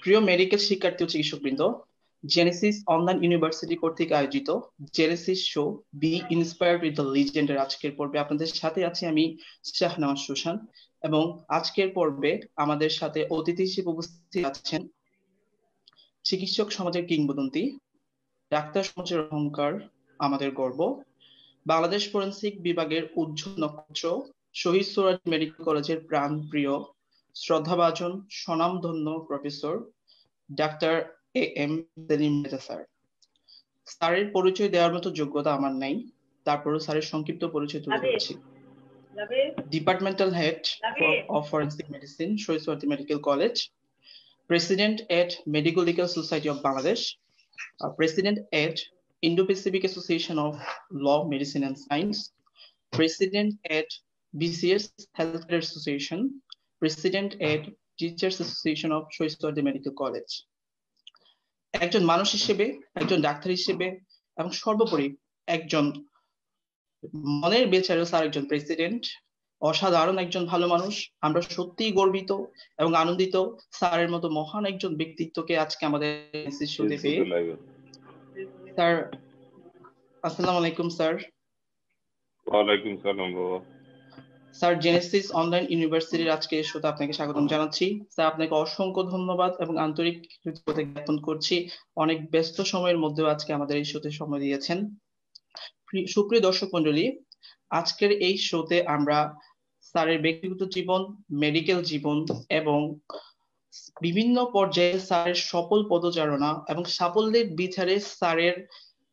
প্রিয় মেডিকেল শিক্ষার্থী ও চিকিৎসকবৃন্দ, জেনেসিস অনলাইন ইউনিভার্সিটি কর্তৃক আয়োজিত genesis show be inspired with the লিজেন্ডের আজকের পর্বে আপনাদের সাথে আছি আমি শাহনওয়াজ সুশান। এবং আজকের পর্বে আমাদের সাথে অতিথি হিসেবে উপস্থিত আছেন চিকিৎসক সমাজের কিংবদন্তি, ডাক্তার সমাজের অহংকার, আমাদের গর্ব, বাংলাদেশ ফরেনসিক বিভাগের উজ্জ্বল নক্ষত্র, শহীদ সোহরাওয়ার্দী মেডিকেল কলেজের প্রাণপ্রিয় শ্রদ্ধাভাজন স্বনামধন্য professor doctor A M Selim Reza sir. স্যারের পরিচয় দেওয়ার মতো যোগ্যতা আমার নাই, তারপরও স্যারের সংক্ষিপ্ত পরিচয় তুলে ধরছি। Departmental head of forensic medicine, Shaheed Suhrawardy medical college, president at medico legal society of Bangladesh, President at Indo-Pacific Association of Law, Medicine and Science, President at BCS Healthcare Association, President at Teachers Association of Shaheed Suhrawardy medical college. একজন মানুষ হিসেবে, একজন doctor হিসেবে এবং সর্বোপরি একজন মনের বেচারে sir একজন প্রেসিডেন্ট, অসাধারণ একজন ভালো মানুষ। আমরা সত্যিই গর্বিত এবং আনন্দিত স্যারের মতো মহান একজন ব্যক্তিত্বকে আজকে আমাদের শোতে পেয়ে। স্যার, আসসালামু আলাইকুম স্যার। ওয়ালাইকুম সালাম। স্যার, জেনেসিস অনলাইন ইউনিভার্সিটির আজকে শোতে আপনাকে স্বাগতম জানাচ্ছি। স্যার, আপনাকে অসংখ্য ধন্যবাদ এবং আন্তরিক কৃতজ্ঞতা জ্ঞাপন করছি অনেক ব্যস্ত সময়ের মধ্যেও আজকে আমাদের এই শোতে সময় দিয়েছেন। সুপ্রিয় দর্শক মন্ডলী, আজকের এই শোতে আমরা স্যারের ব্যক্তিগত জীবন, মেডিকেল জীবন এবং বিভিন্ন পর্যায়ে স্যারের সফল পদচারণা এবং সাফল্যের বিচারে স্যারের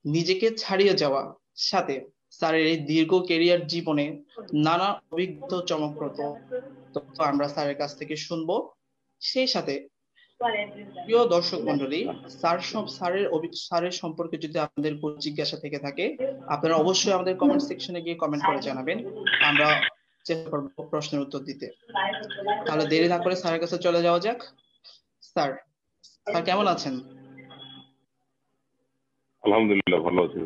নিজেকে ছাড়িয়ে যাওয়া, সাথে স্যারের এই দীর্ঘ ক্যারিয়ার জীবনে নানা অভিজ্ঞতা চমকপ্রদ তথ্য আমরা স্যারের কাছ থেকে শুনবো। সেই সাথে প্রিয় দর্শক মন্ডলী, স্যারের সম্পর্কে যদি আপনাদের কোনো জিজ্ঞাসা থেকে থাকে আপনারা অবশ্যই আমাদের কমেন্ট সেকশনে গিয়ে কমেন্ট করে জানাবেন, আমরা চেষ্টা করব প্রশ্নের উত্তর দিতে। তাহলে দেরি না করে স্যারের কাছে চলে যাওয়া যাক। স্যার, কেমন আছেন? আলহামদুলিল্লাহ, ভালো আছি।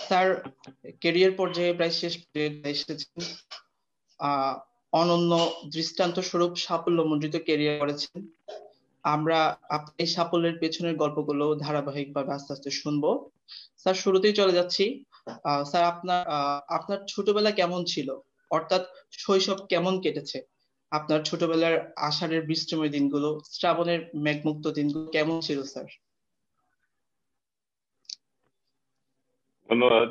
স্যার, ক্যারিয়ার পর্যায়ে প্রায় শেষ এসেছেন। অনন্য দৃষ্টান্ত স্বরূপ সাফল্যমণ্ডিত ক্যারিয়ার করেছেন। আমরা এই সাফল্যের পেছনের গল্পগুলো ধারাবাহিকভাবে আস্তে আস্তে শুনবো। স্যার, শুরুতেই চলে যাচ্ছি। স্যার, আপনার ছোটবেলা কেমন ছিল, অর্থাৎ শৈশব কেমন কেটেছে? আপনার ছোটবেলার আষাঢ়ের বৃষ্টিময় দিনগুলো, শ্রাবণের মেঘমুক্ত দিনগুলো কেমন ছিল স্যার? ধন্যবাদ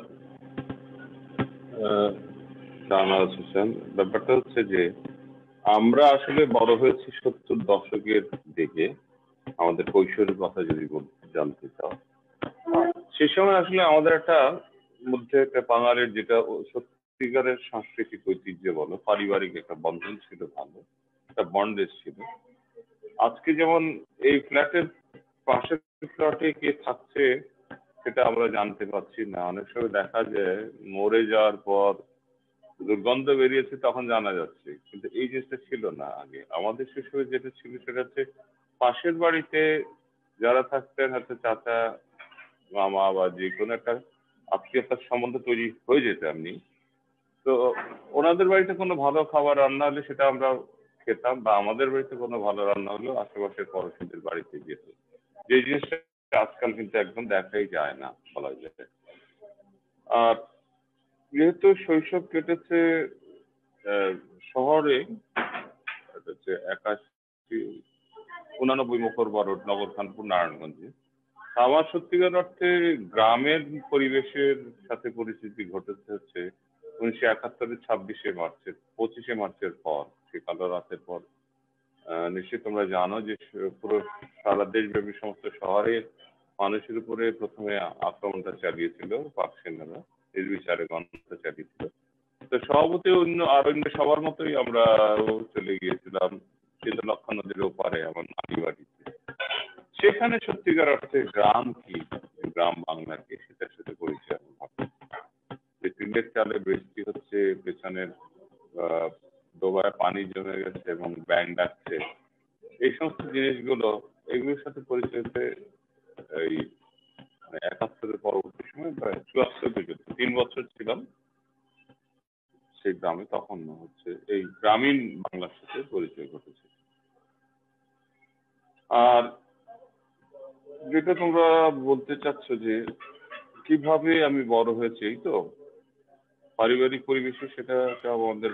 শাহনওয়াজ হোসেন। ব্যাপারটা হচ্ছে যে আমরা আসলে বড় হয়েছি 70 দশকের দিকে। আমাদের কৈশোরের কথা যদি জানতে চাও, সে সময় আসলে আমাদের একটা মধ্যে একটা বাঙালির যেটা সত্যিকারের সাংস্কৃতিক ঐতিহ্য বলো, পারিবারিক একটা বন্ধন ছিল, ভালো একটা বন্ডেজ ছিল। আজকে যেমন এই ফ্ল্যাটের পাশের ফ্ল্যাটে কে থাকছে সেটা আমরা জানতে পারছি না। অনেক সময় দেখা যায় মরে যাওয়ার পর দুর্গন্ধ বেরিয়েছে তখন জানা যাচ্ছে, কিন্তু এই জিনিসটা ছিল না আগে। আমাদের সে সময় যেটা ছিল সেটা হচ্ছে পাশের বাড়িতে যারা থাকতেন, হয়তো চাচা, মামা বা যে কোনো একটা আত্মীয়তার সম্বন্ধ তৈরি হয়ে যেত এমনি। তো ওনাদের বাড়িতে কোনো ভালো খাবার রান্না হলে সেটা আমরা খেতাম, বা আমাদের বাড়িতে কোনো ভালো রান্না হলেও আশেপাশের পড়োশীদের বাড়িতে যেত। যে জিনিসটা আজকাল কিন্তু একদম দেখাই যায় না বলা যায়। আর যেহেতু শৈশব কেটেছে শহরে, 89 মুখর বরড, নগরখানপুর, নারায়ণগঞ্জে, আমার সত্যিকার অর্থে গ্রামের পরিবেশের সাথে পরিচিতি ঘটেছে হচ্ছে 1971 25শে মার্চের পর, সে কালো রাতের পর। নিশ্চয়ই তোমরা জানো যে পুরো সারা দেশব্যাপী সমস্ত শহরের মানুষের উপরে প্রথমে আক্রমণটা চালিয়েছিল পাক সেনারা, নির্বিচারে গণহত্যা চালিয়েছিল। তো সভাপতি অন্য সবার মতোই আমরা চলে গিয়েছিলাম শীতলক্ষা নদীর ওপারে আমার নানি বাড়িতে। সেখানে সত্যিকার অর্থে গ্রাম কি, গ্রাম বাংলা কি, সেটার সাথে পরিচয় হবে। যে টিনের চালে বৃষ্টি হচ্ছে, পেছনের ডোবায় পানি জমে গেছে এবং ব্যাঙ ডাকছে, এই সমস্ত জিনিসগুলো, এগুলোর সাথে পরিচয় হতে এই 71 পরবর্তী সময় প্রায় 74 পর্যন্ত 3 বছর ছিলাম সেই গ্রামে। তখন হচ্ছে এই গ্রামীণ বাংলার সাথে পরিচয় ঘটেছে। আর যেটা তোমরা বলতে চাচ্ছ যে কিভাবে আমি বড় হয়েছি, এই তো পারিবারিক পরিবেশে, সেটা একটা আমাদের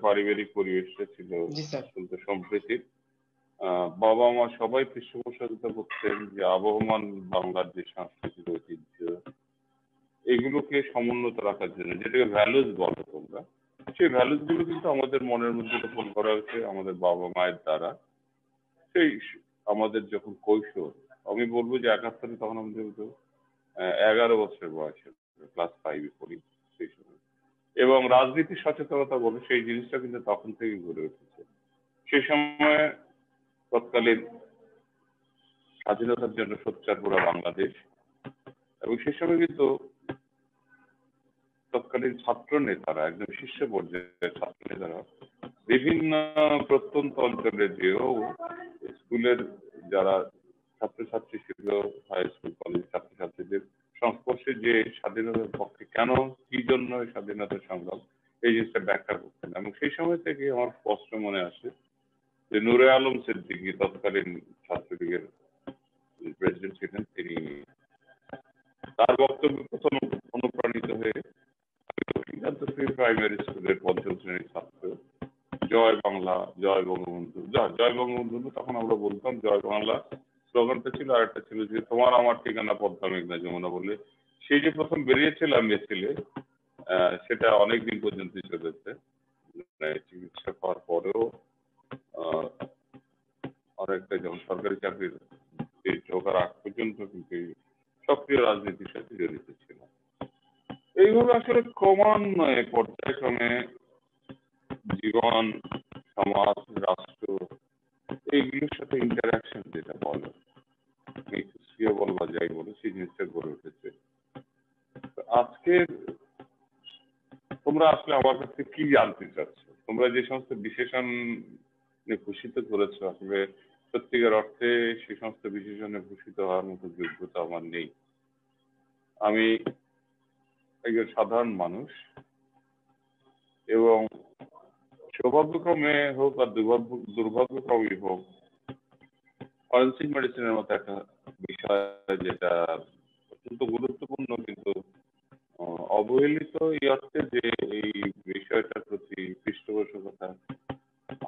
পারিবারিক পরিবেশটা ছিল জি স্যার। অত্যন্ত সম্প্রীতির। বাবা মা সবাই পৃষ্ঠপোষকতা করতেন যে আবহমান বাংলার যে সাংস্কৃতিক ঐতিহ্য, এগুলোকে সমুন্নত রাখার জন্য, যেটাকে ভ্যালুজ বলো তোমরা, সেই ভ্যালুজ গুলো কিন্তু আমাদের মনের মধ্যে রোপণ করা হয়েছে আমাদের বাবা মায়ের দ্বারা। সেই আমাদের যখন কৈশোর, আমি বলবো যে 71-এ তখন আমাদের তো 11 বছর বয়সে, ক্লাস 5-এ পড়ি সেই সময়। এবং রাজনীতির সচেতনতা বলে সেই জিনিসটা কিন্তু তখন থেকেই গড়ে উঠেছে। সেই সময় তৎকালীন স্বাধীনতার জন্য সোচ্চার পুরা বাংলাদেশ, এবং সে সময় কিন্তু তৎকালীন ছাত্র নেতারা, একদম শীর্ষ পর্যায়ের ছাত্র নেতারা বিভিন্ন প্রত্যন্ত অঞ্চলে যেও স্কুলের যারা ছাত্রছাত্রী ছিল, হাই স্কুল কলেজ ছাত্রছাত্রীদের সংস্পর্শে যে স্বাধীনতার পক্ষে কেন, কি জন্য এই স্বাধীনতার সংগ্রাম, এই জিনিসটা ব্যাখ্যা করতেন। এবং সেই সময় থেকে আমার স্পষ্ট মনে আসে যে নূরে আলম সিদ্দিকী তৎকালীন ছাত্রলীগের প্রেসিডেন্ট ছিলেন, তিনি তার বক্তব্য প্রথম অনুপ্রাণিত হয়ে প্রাইমারি স্কুলের 5ম শ্রেণীর ছাত্র জয় বাংলা, জয় বঙ্গবন্ধু, জয় বঙ্গবন্ধু তখন আমরা বলতাম, জয় বাংলা স্লোগানটা ছিল, আর একটা ছিল যে তোমার আমার ঠিকানা পদ্মা মেঘনা যমুনা বলে। সেই যে প্রথম বেরিয়েছিলাম মিছিলে, সেটা অনেকদিন পর্যন্ত চলেছে। চিকিৎসা হওয়ার পরেও অনেকটা, যেমন সরকারি চাকরির ঢোকার আগ পর্যন্ত কিন্তু সক্রিয় রাজনীতির সাথে জড়িত ছিল। এইভাবে আসলে ক্রমান্বয়ে পর্যায়ক্রমে জীবন, সমাজ, রাষ্ট্র, এইগুলোর সাথে ইন্টারাকশন যেটা বলো, মিথস্ক্রিয়া বল বা যাই বলো, সেই জিনিসটা গড়ে উঠেছে। আজকে তোমরা আসলে আমার কাছ থেকে কি জানতে চাচ্ছ? তোমরা যে সমস্ত বিশেষণ ভূষিত করেছো, আসলে সত্যিকার অর্থে সে সমস্ত বিশেষণে ভূষিত হওয়ার মতো যোগ্যতা আমার নেই। আমি একজন সাধারণ মানুষ, এবং সৌভাগ্যক্রমে হোক আর দুর্ভাগ্যক্রমেই হোক, ফরেন্সিক মেডিসিনের মতো একটা বিষয় যেটা অত্যন্ত গুরুত্বপূর্ণ কিন্তু অবহেলিত, এই অর্থে যে এই বিষয়টার প্রতি পৃষ্ঠপোষকতা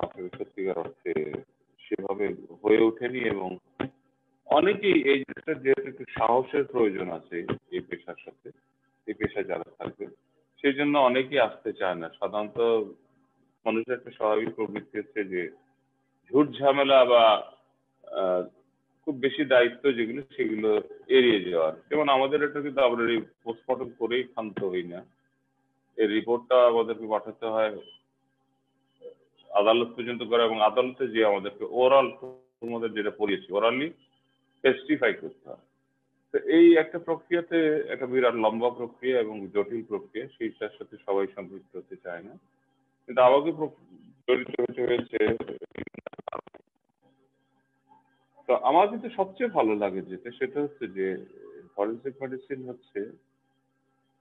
আসলে সত্যিকার অর্থে সেভাবে হয়ে ওঠেনি। এবং অনেকেই এই জিনিসটা, যেহেতু একটু সাহসের প্রয়োজন আছে এই পেশার সাথে, এই পেশায় যারা থাকবে, সেই জন্য অনেকেই আসতে চায় না। সাধারণত মানুষের একটা স্বাভাবিক প্রবৃত্তি হচ্ছে যে ঝুট ঝামেলা বা খুব বেশি দায়িত্ব যেগুলো, সেগুলো এড়িয়ে যাওয়ার। যেমন আমাদের এটা কিন্তু আমরা এই পোস্টমর্টম করেই ক্ষান্ত হই না, এই রিপোর্টটা আমাদেরকে পাঠাতে হয় আদালত পর্যন্ত করে, এবং আদালতে যে আমাদেরকে ওরাল, তোমাদের যেটা পড়িয়েছি, ওরালি টেস্টিফাই করতে হয়। তো এই একটা প্রক্রিয়াতে, একটা বিরাট লম্বা প্রক্রিয়া এবং জটিল প্রক্রিয়া, সেইটার সাথে সবাই সম্পৃক্ত হতে চায় না, কিন্তু আমাকে জড়িত হতে হয়েছে। তো আমার কিন্তু সবচেয়ে ভালো লাগে যেটা, সেটা হচ্ছে যে ফরেন্সিক মেডিসিন হচ্ছে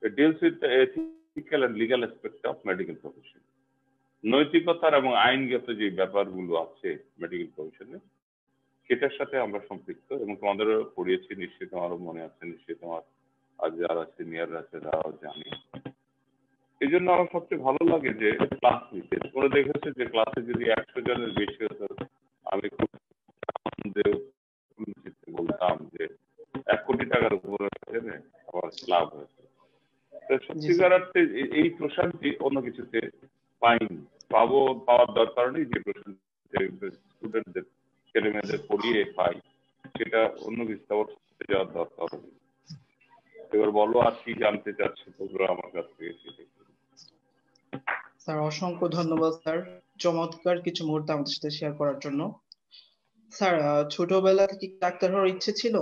deals with the ethical and legal aspect of medical profession. নৈতিকতার এবং আইনগত যে ব্যাপারগুলো আছে মেডিকেল প্রফেশনে, সেটার সাথে আমরা সম্পৃক্ত। এবং তোমাদেরও পড়িয়েছি নিশ্চয়ই, তোমারও মনে আছে, নিশ্চয়ই তোমার আর যারা সিনিয়র আছে তারাও জানে। এই জন্য আমার সবচেয়ে ভালো লাগে যে ক্লাস নিতে, তোমরা দেখেছো যে ক্লাসে যদি 100 জনের বেশি হতো, আমি খুব বলতাম যে 1 কোটি টাকার উপরে আমার লাভ হয়েছে। সত্যিকার অর্থে এই প্রশান্তি অন্য কিছুতে পাইনি, পাওয়ার দরকার নেই। যে প্রশান্তি স্টুডেন্টদের, ছেলে মেয়েদের পড়িয়ে পাই, সেটা অন্য কিছু যাওয়ার দরকার নেই। এবার বলো আর কি জানতে চাচ্ছ তোমরা আমার কাছ থেকে, সেটা। স্যার অসংখ্য ধন্যবাদ স্যার, চমৎকার কিছু মুহূর্ত আমাদের সাথে শেয়ার করার জন্য। স্যার ছোটবেলা থেকে কি ডাক্তার হওয়ার ইচ্ছে ছিল?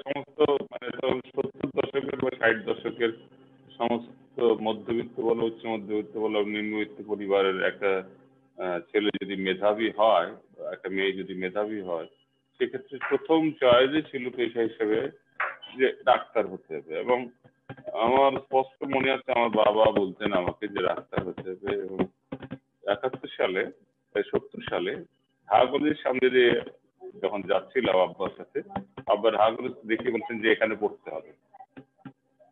সমস্ত মানে 70 দশকের বা 60 দশকের সমস্ত মধ্যবিত্ত বলো, উচ্চ মধ্যবিত্ত বলো, নিম্নবিত্ত পরিবারের একটা ছেলে যদি মেধাবী হয়, একটা মেয়ে যদি মেধাবী হয়, সেক্ষেত্রে প্রথম চয়েসই ছিল পেশা হিসেবে যে ডাক্তার হতে হবে। এবং আমার স্পষ্ট মনে আছে আমার বাবা বলতেন আমাকে যে ডাক্তার হতে হবে। এবং 71 সালে সালে ঢাকা কলেজের সামনে দিয়ে যখন যাচ্ছিলাম আব্বার সাথে, আব্বা ঢাকা কলেজ দেখে বলছেন যে এখানে পড়তে হবে।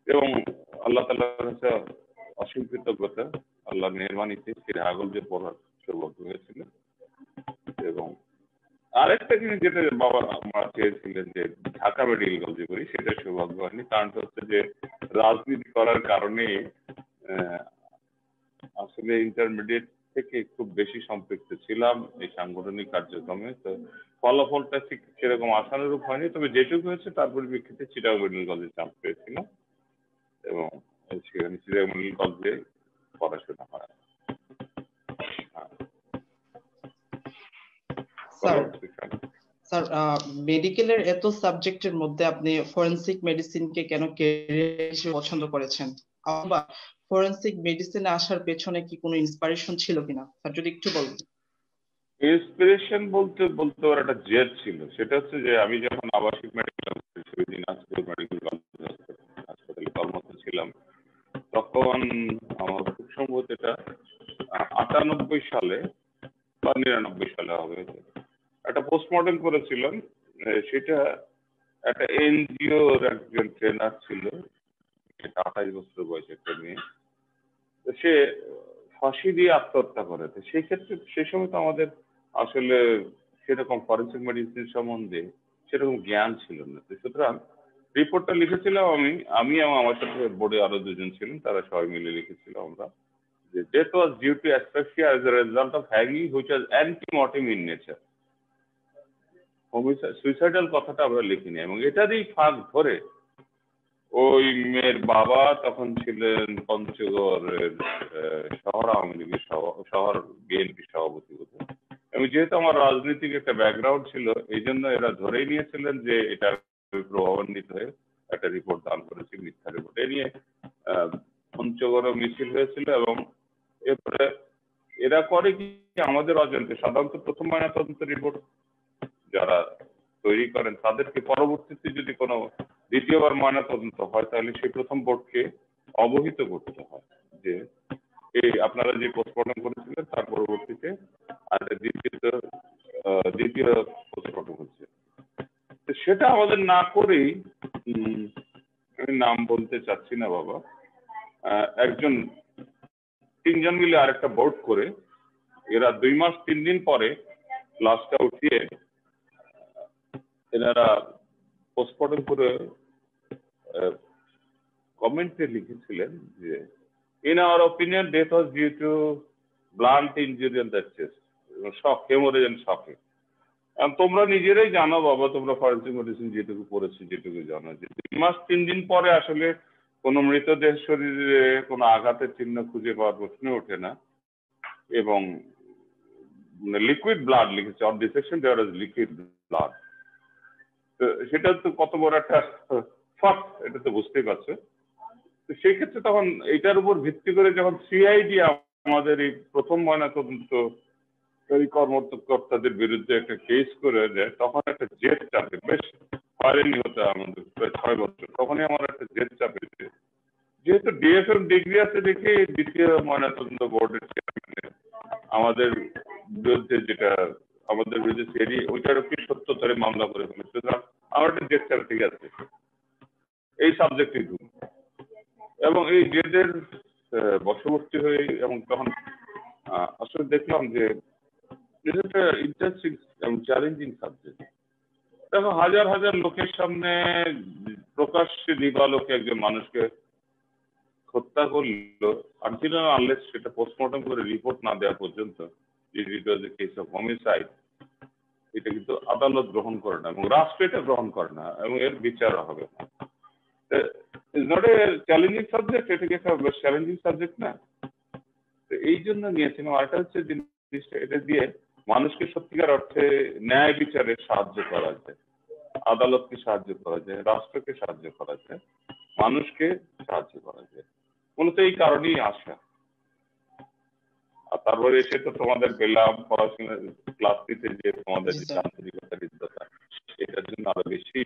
এবং আল্লাহ তাআলার কাছে অসীম কৃতজ্ঞতা, আল্লাহর মেহেরবানিতে সেই ঢাকা কলেজে পড়ার সৌভাগ্য হয়েছিল। এবং আরেকটা জিনিস যেটা বাবা মা চেয়েছিলেন যে ঢাকা মেডিকেল কলেজে করি, সেটা সৌভাগ্য হয়নি। কারণটা হচ্ছে যে রাজনীতি করার কারণে আসলে ইন্টারমিডিয়েট থেকে খুব বেশি সম্পৃক্ত ছিলাম এই সাংগঠনিক কার্যক্রমে। তো ফলাফলটা ঠিক সেরকম আশানুরূপ হয়নি, তবে যেটুকু হয়েছে তার পরিপ্রেক্ষিতে চিটাগং মেডিকেল কলেজে চান্স পেয়েছিলাম এবং সেখানে চিটাগং মেডিকেল কলেজে পড়াশোনা হয়। স্যার, মেডিকেলের এত সাবজেক্টের মধ্যে আপনি ফরেনসিক মেডিসিনকে কেন ক্যারিয়ার হিসেবে পছন্দ করেছেন, অথবা ফরেনসিক মেডিসিনে আসার পেছনে কি কোনো ইন্সপিরেশন ছিল কিনা স্যার, যদি একটু বলবেন। ইন্সপিরেশন বলতে ওর একটা জেদ ছিল। সেটা হচ্ছে যে আমি যখন আবাসিক মেডিকেল দিনাজপুর মেডিকেল হাসপাতালে কর্মরত ছিলাম, তখন আমার খুব সম্ভবত এটা 98 সালে বা 99 সালে হবে, একটা পোস্টমর্টম করেছিলাম। সেটা একটা এনজিওর একজন ট্রেনার ছিল, সেটা 28 বছর বয়সে একটা মেয়ে। সে ফাঁসি দিয়ে আত্মহত্যা করে। সেই ক্ষেত্রে সেই সময় তো আমাদের আসলে সেরকম ফরেনসিক মেডিসিন সম্বন্ধে সেরকম জ্ঞান ছিল না। সুতরাং রিপোর্টটা লিখেছিলাম আমি এবং আমার সাথে বোর্ডে আরো দুজন ছিলেন, তারা সবাই মিলে লিখেছিলাম আমরা যে death was due to asphyxia as a result of hanging which was antemortem in nature. Suicidal কথাটা আমরা লিখিনি। এবং এটারই ফাঁক ধরে ওই মেয়ের বাবা তখন ছিলেন পঞ্চগড়ের শহর আওয়ামী লীগের শহর বিএনপি সভাপতি হতো। এবং যেহেতু আমার রাজনৈতিক একটা ব্যাকগ্রাউন্ড ছিল, এই জন্য এরা ধরেই নিয়েছিলেন যে এটা প্রভাবান্বিত হয়ে একটা রিপোর্ট দান করেছি, মিথ্যা রিপোর্ট। এ নিয়ে পঞ্চগড়ে মিছিল হয়েছিল। এবং এরপরে এরা করে কি আমাদের অজান্তে সাধারণত প্রথম ময়নাতদন্ত রিপোর্ট যারা তৈরি করেন তাদেরকে পরবর্তীতে যদি কোনো দ্বিতীয়বার ময়নাতদন্ত হয়, তাহলে সেই প্রথম বোর্ডকে অবহিত করতে হয় যে এই আপনারা যে পোস্টমর্টম করেছিলেন তার পরবর্তীতে আর দ্বিতীয় পোস্টমর্টম হচ্ছে। সেটা আমাদের না করেই, আমি নাম বলতে চাচ্ছি না বাবা, একজন 3 জন মিলে আরেকটা বোর্ড করে এরা 2 মাস 3 দিন পরে লাশটা উঠিয়ে এনারা পোস্টমর্টম করে কমেন্টে লিখেছিলেন যে in our opinion death was due to blunt injury on the chest, shock, haemorrhage শকে। তোমরা নিজেরাই জানো বাবা, তোমরা ফরেনসিক মেডিসিন যেটুকু পড়েছো যেটুকু জানো যে 2 মাস 3 দিন পরে আসলে কোনো মৃতদেহ শরীরে কোনো আঘাতের চিহ্ন খুঁজে পাওয়ার প্রশ্ন ওঠে না। এবং লিকুইড ব্লাড লিখেছে, on dissection there was liquid blood. সেটা তো কত বড় একটা ফ্যাক্ট, এটা তো বুঝতেই পারছো। তো সেই ক্ষেত্রে তখন এটার উপর ভিত্তি করে যখন সিআইডি আমাদের এই প্রথম ময়নাতদন্ত কর্মকর্তাদের বিরুদ্ধে একটা কেস করে দেয়, তখন একটা জেদ চাপে, বেশ হয়রানি হতো আমাদের প্রায় 6 বছর। তখনই আমার একটা জেদ চাপে, যেহেতু ডিএফএম ডিগ্রি আছে দেখে দ্বিতীয় ময়নাতদন্ত বোর্ডের চেয়ারম্যান আমাদের বিরুদ্ধে সেরি ওইটার কি সত্য ধরে মামলা করে ফেলে। সুতরাং আমার একটা জেদ চাপে, ঠিক আছে এই সাবজেক্টে ঢুক। এবং এই জেদের বশবর্তী হয়ে এবং তখন আসলে দেখলাম যে এটা একটা ইন্টারেস্টিং এবং চ্যালেঞ্জিং সাবজেক্ট। দেখো হাজার হাজার লোকের সামনে প্রকাশ্যে দিবালোকে একজন মানুষকে হত্যা করলো, আনটিল আনলেস সেটা পোস্টমর্টম করে রিপোর্ট না দেওয়া পর্যন্ত ইট ওয়াজ এ কেস অফ হোমিসাইড, এটা কিন্তু আদালত গ্রহণ করে না এবং রাষ্ট্র এটা গ্রহণ করে না এবং এর বিচার হবে না। It's not a challenging subject, এটা কি একটা চ্যালেঞ্জিং সাবজেক্ট না? তো এই জন্য নিয়েছিলাম। আরেকটা হচ্ছে জিনিসটা, এটা দিয়ে মানুষকে সত্যিকার অর্থে ন্যায় বিচারে সাহায্য করা যায়, আদালতকে সাহায্য করা যায়, রাষ্ট্রকে সাহায্য করা যায়, মানুষকে সাহায্য করা যায়। মূলত এই কারণেই আসা। আর তারপরে এসে তো তোমাদের পেলাম পড়াশোনার ক্লাস নিতে, যে তোমাদের আন্তরিকতা হৃদ্যতা, এটার জন্য আরো বেশি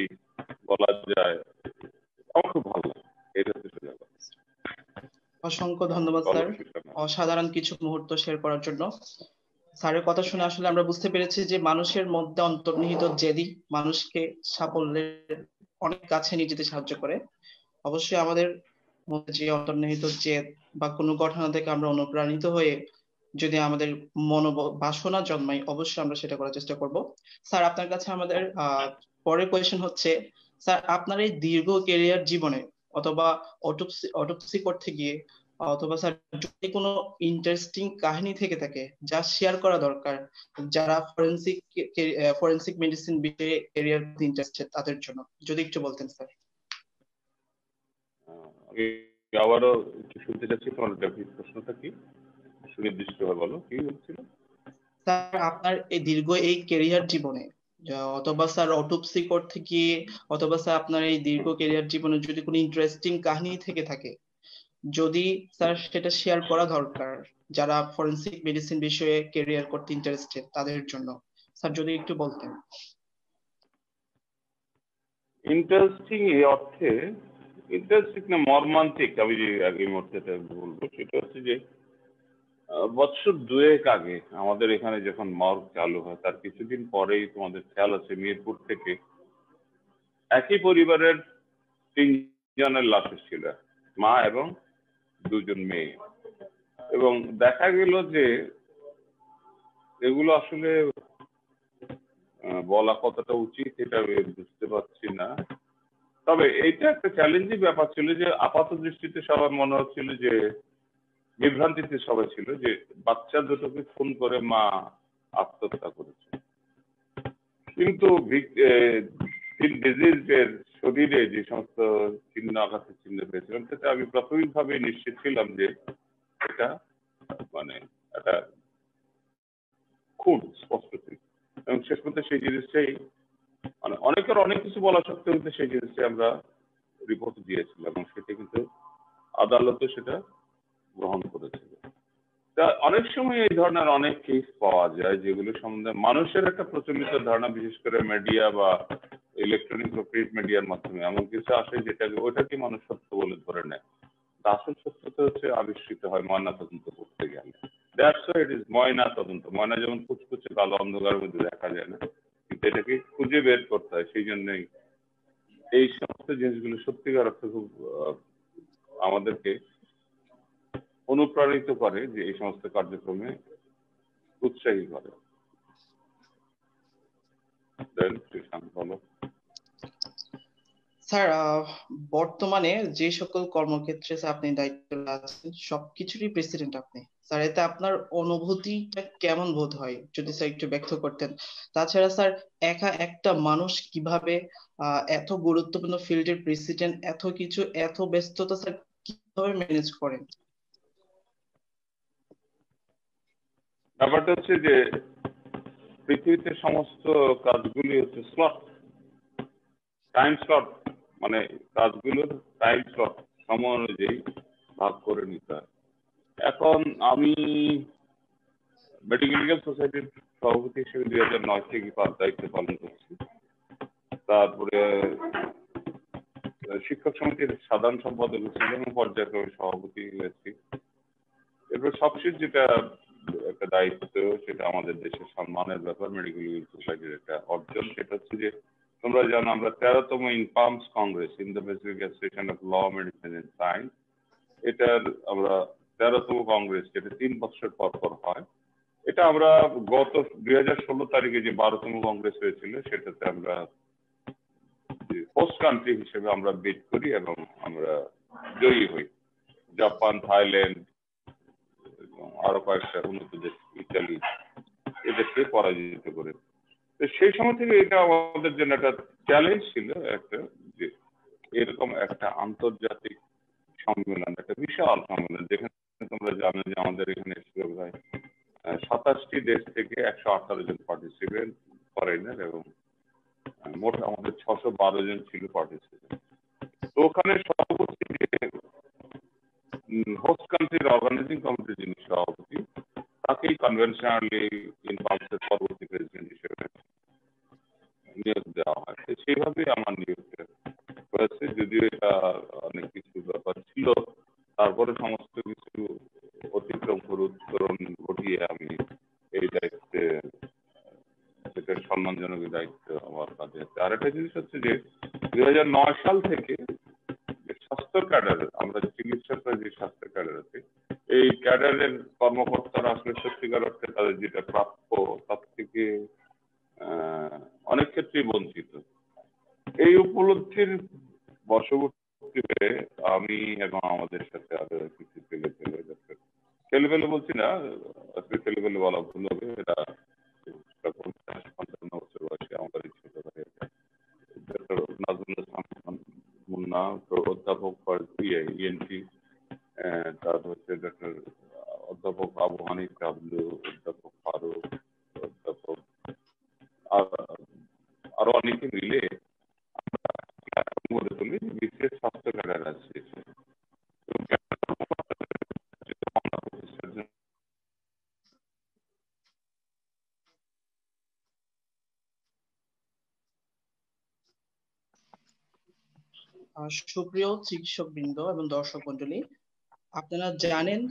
বলা যায়। আমার খুব ভালো লাগে। এটা হচ্ছে ব্যাপার। অসংখ্য ধন্যবাদ স্যার, অসাধারণ কিছু মুহূর্ত শেয়ার করার জন্য। স্যারের কথা শুনে আসলে আমরা বুঝতে পেরেছি যে মানুষের মধ্যে অন্তর্নিহিত জেদই মানুষকে সাফল্যের অনেক কাছে নিয়ে যেতে সাহায্য করে। অবশ্যই আমাদের মধ্যে যে অন্তর্নিহিত জেদ বা কোনো ঘটনা থেকে আমরা অনুপ্রাণিত হয়ে যদি আমাদের বাসনা জন্মায়, অবশ্যই আমরা সেটা করার চেষ্টা করব। স্যার আপনার কাছে আমাদের পরের কোয়েশ্চেন হচ্ছে, স্যার আপনার এই দীর্ঘ ক্যারিয়ার জীবনে অথবা অটোপসি করতে গিয়ে অথবা স্যার যদি কোনো ইন্টারেস্টিং কাহিনী থেকে থাকে যা শেয়ার করা দরকার যারা ফরেনসিক মেডিসিন বিষয়ে ক্যারিয়ার ইন্টারেস্টেড তাদের জন্য, যদি একটু বলতেন স্যার। আমি আবারও একটু শুনতে চাচ্ছি, তোমার প্রশ্নটা কি সুনির্দিষ্টভাবে বলো, কি বলছিল? স্যার আপনার এই দীর্ঘ এই ক্যারিয়ার জীবনে অথবা স্যার অটোপসি করতে গিয়ে অথবা স্যার আপনার এই দীর্ঘ ক্যারিয়ার জীবনে যদি কোনো ইন্টারেস্টিং কাহিনী থেকে থাকে, যদি স্যার সেটা শেয়ার করা দরকার যারা ফরেনসিক মেডিসিন বিষয়ে ক্যারিয়ার করতে ইন্টারেস্টেড তাদের জন্য, স্যার যদি একটু বলতেন। ইন্টারেস্টিং এই অর্থে ইন্টারেস্টিং না মর্মান্তিক, আমি যে আগে মুহূর্তে বলবো সেটা হচ্ছে যে বছর দুয়েক আগে আমাদের এখানে যখন মর্গ চালু হয় তার কিছুদিন পরেই তোমাদের খেয়াল আছে মিরপুর থেকে একই পরিবারের তিনজনের লাশ ছিল, মা এবং দুজন মেয়ে। এবং দেখা গেল যে এগুলো আসলে বলা কতটা উচিত এটা আমি বুঝতে পারছি না। তবে এইটা একটা চ্যালেঞ্জিং ব্যাপার ছিল যে আপাত দৃষ্টিতে সবার মনে হচ্ছিল যে বিভ্রান্তিতে সবাই ছিল যে বাচ্চা দুটোকে খুন করে মা আত্মহত্যা করেছে। কিন্তু ডিজিজের শরীরে যে সমস্ত চিহ্ন আঘাতের চিহ্ন পেয়েছিলাম সেটা আমি প্রাথমিকভাবে নিশ্চিত ছিলাম যে এটা মানে একটা খুন স্পষ্ট ছিল। এবং শেষ পর্যন্ত সেই জিনিসটাই মানে অনেকের অনেক কিছু বলা সত্ত্বেও কিন্তু সেই জিনিসটাই আমরা রিপোর্ট দিয়েছিলাম এবং সেটা কিন্তু আদালতে সেটা গ্রহণ করেছিল। তা অনেক সময় এই ধরনের অনেক কেস পাওয়া যায় যেগুলো সম্বন্ধে মানুষের একটা প্রচলিত ধারণা, বিশেষ করে মিডিয়া বা ইলেকট্রনিক বা প্রিন্ট মিডিয়ার মাধ্যমে এমন কিছু আসে যেটাকে ওইটাকে মানুষ সত্য বলে ধরে নেয়। আসল সত্যতা হচ্ছে আবিষ্কৃত হয় ময়না তদন্ত করতে গেলে। দ্যাটস হোয়াই ইট ইজ ময়না তদন্ত। ময়না যেমন কুচকুচে কালো অন্ধকারের মধ্যে দেখা যায় না, কিন্তু এটাকে খুঁজে বের করতে হয়। সেই জন্যই এই সমস্ত জিনিসগুলো সত্যিকার অর্থে খুব আমাদেরকে অনুপ্রাণিত করে যে এই সমস্ত কার্যক্রমে উৎসাহী করে। বলো স্যার বর্তমানে যে সকল কর্মক্ষেত্রে স্যার আপনি দায়িত্ব আছেন সবকিছুরই প্রেসিডেন্ট আপনি, স্যার এতে আপনার অনুভূতিটা কেমন বোধ হয় যদি স্যার একটু ব্যক্ত করতেন। তাছাড়া স্যার একা একটা মানুষ কিভাবে এত গুরুত্বপূর্ণ ফিল্ডের প্রেসিডেন্ট, এত কিছু এত ব্যস্ততা স্যার কিভাবে ম্যানেজ করেন? ব্যাপারটা হচ্ছে যে পৃথিবীতে সমস্ত কাজগুলি হচ্ছে স্লট, টাইম স্লট, মানে কাজগুলোর টাইম স্লট সময় অনুযায়ী ভাগ করে নিতে হয়। এখন আমি মেডিকেল সোসাইটির সভাপতি হিসেবে 2009 থেকে দায়িত্ব পালন করছি। তারপরে শিক্ষক সমিতির সাধারণ সম্পাদক ছিলাম এবং পর্যায়ক্রমে সভাপতি হয়েছি। এরপর সবশেষ যেটা একটা দায়িত্ব, সেটা আমাদের দেশের সম্মানের ব্যাপার, মেডিকেল সোসাইটির একটা অর্জন। সেটা হচ্ছে যে তোমরা জানো আমরা 13তম informs congress in the basic association of law, medicine and science, এটার আমরা 13তম কংগ্রেস যেটা 3 বছর পর পর হয়, এটা আমরা গত 2016 তারিখে যে 12তম কংগ্রেস হয়েছিল সেটাতে আমরা হোস্ট কান্ট্রি হিসেবে আমরা বিড করি এবং আমরা জয়ী হই। জাপান, থাইল্যান্ড এবং আরো কয়েকটা উন্নত দেশ, ইতালি, এদেরকে পরাজিত করে। তো সেই সময় থেকে এটা আমাদের জন্য একটা চ্যালেঞ্জ ছিল একটা, যে এরকম একটা আন্তর্জাতিক সম্মেলন, একটা বিশাল সম্মেলন যেখানে তোমরা জানো যে আমাদের এখানে 27টি দেশ থেকে 118 জন পার্টিসিপেন্ট ফরেনার এবং মোট আমাদের 612 জন ছিল পার্টিসিপেন্ট। তো ওখানে সভাপতি যে হোস্ট কান্ট্রির অর্গানাইজিং কমিটির যিনি সভাপতি, তাকেই কনভেনশনালি ইনফার্মসের পরবর্তী প্রেসিডেন্ট হিসেবে নিয়োগ দেওয়া হয়। সেইভাবেই আমার নিয়োগটা হয়েছে, যদিও এটা অনেক কিছু ব্যাপার ছিল, তারপরে সমস্ত কিছু অতিক্রম ঘটিয়ে আমি এই দায়িত্ব জিনিস হচ্ছে যে 2009 সাল থেকে স্বাস্থ্য ক্যাডার, আমরা যে চিকিৎসকরা যে স্বাস্থ্য ক্যাডার আছে, এই ক্যাডারের কর্মকর্তারা আসলে সত্যিকার অর্থে তাদের যেটা প্রাপ্য তার থেকে অনেক ক্ষেত্রেই বঞ্চিত। এই উপলব্ধির বশবর্তী হয়ে আমি এবং আমাদের সাথে আরো কিছু ছেলেপেলে বলছি না, আসলে ছেলেপেলে বলা ভুল হবে, এটা 55 বছর বয়সে আমাদের ছোট ভাই ডক্টর নাজমুল ইসলাম মুন্না, অধ্যাপক ইএনটি, তারপর হচ্ছে ডক্টর অধ্যাপক আবু হানিফ আবদু, অধ্যাপক ফারুক, অধ্যাপক আরো অনেকে মিলে গড়ে তুলি বিশেষ স্বাস্থ্য ক্যাডার আছে। সুপ্রিয় চিকিৎসক বৃন্দ এবং দর্শক মন্ডলী, আপনারা জানেন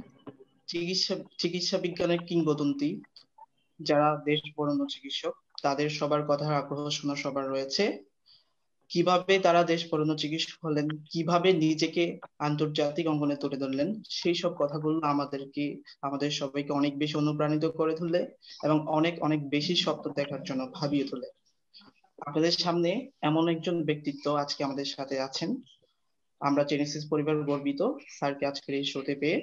চিকিৎসা বিজ্ঞানের কিংবদন্তি যারা দেশ বরেণ্য চিকিৎসক, তাদের সবার কথার আগ্রহ শোনা সবার রয়েছে। কিভাবে তারা দেশ বরেণ্য চিকিৎসক হলেন, কিভাবে নিজেকে আন্তর্জাতিক অঙ্গনে তুলে ধরলেন, সেই সব কথাগুলো আমাদের সবাইকে অনেক বেশি অনুপ্রাণিত করে তোলে এবং অনেক অনেক বেশি স্বপ্ন দেখার জন্য ভাবিয়ে তোলে। আপনাদের সামনে এমন একজন ব্যক্তিত্ব আজকে আমাদের সাথে আছেন। আমরা জেনেসিস পরিবার গর্বিত স্যারকে আজকের এই শোতে পেয়ে।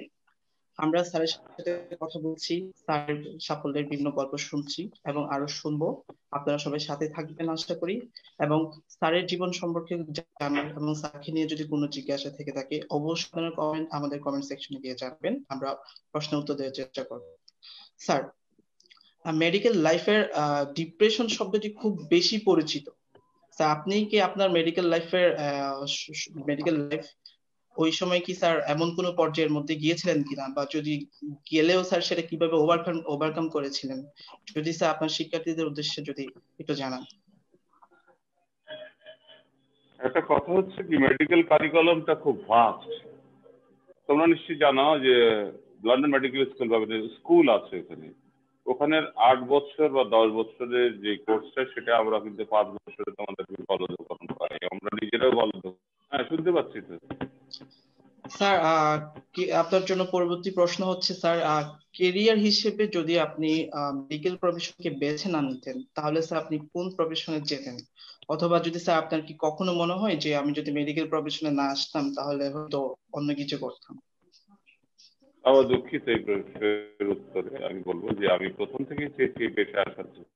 আমরা স্যারের সাথে কথা বলছি, স্যারের সাফল্যের বিভিন্ন গল্প শুনছি এবং আরো শুনবো। আপনারা সবাই সাথে থাকবেন আশা করি, এবং স্যারের জীবন সম্পর্কে জানার এবং স্যারকে নিয়ে যদি কোনো জিজ্ঞাসা থেকে থাকে অবশ্যই আপনারা আমাদের কমেন্ট সেকশনে গিয়ে জানাবেন, আমরা প্রশ্ন উত্তর দেওয়ার চেষ্টা করব। স্যার, মেডিকেল লাইফের ডিপ্রেশন শব্দটি খুব বেশি পরিচিত। স্যার, আপনি কি আপনার মেডিকেল লাইফ ওই সময় কি স্যার এমন কোনো পর্যায়ের মধ্যে গিয়েছিলেন কিনা, বা যদি গেলেও স্যার সেটা কিভাবে ওভারকাম করেছিলেন, যদি স্যার আপনার শিক্ষার্থীদের উদ্দেশ্যে যদি একটু জানান। একটা কথা হচ্ছে কি, মেডিকেল কারিকুলামটা খুব ভাস্ট। তোমরা নিশ্চয়ই জানো যে লন্ডন মেডিকেল স্কুল বা স্কুল আছে এখানে, ওখানে 8 বছর বা 10 বছরের যে কোর্সটা সেটা আমরা কিন্তু 5 বছরে তোমাদেরকে বলদকরণ করাই, আমরা নিজেরাও বলদ। হ্যাঁ, শুনতে পাচ্ছি তো স্যার। আপনার জন্য পরবর্তী প্রশ্ন হচ্ছে স্যার, কেরিয়ার হিসেবে যদি আপনি মেডিকেল প্রফেশনকে বেছে না নিতেন তাহলে স্যার আপনি কোন প্রফেশনে যেতেন, অথবা যদি স্যার আপনার কি কখনো মনে হয় যে আমি যদি মেডিকেল প্রফেশনে না আসতাম তাহলে হয়তো অন্য কিছু করতাম? আবার দুঃখিত, এই প্রশ্নের উত্তরে আমি বলবো যে আমি প্রথম থেকেই চেয়েছি এই পেশে আসার জন্য।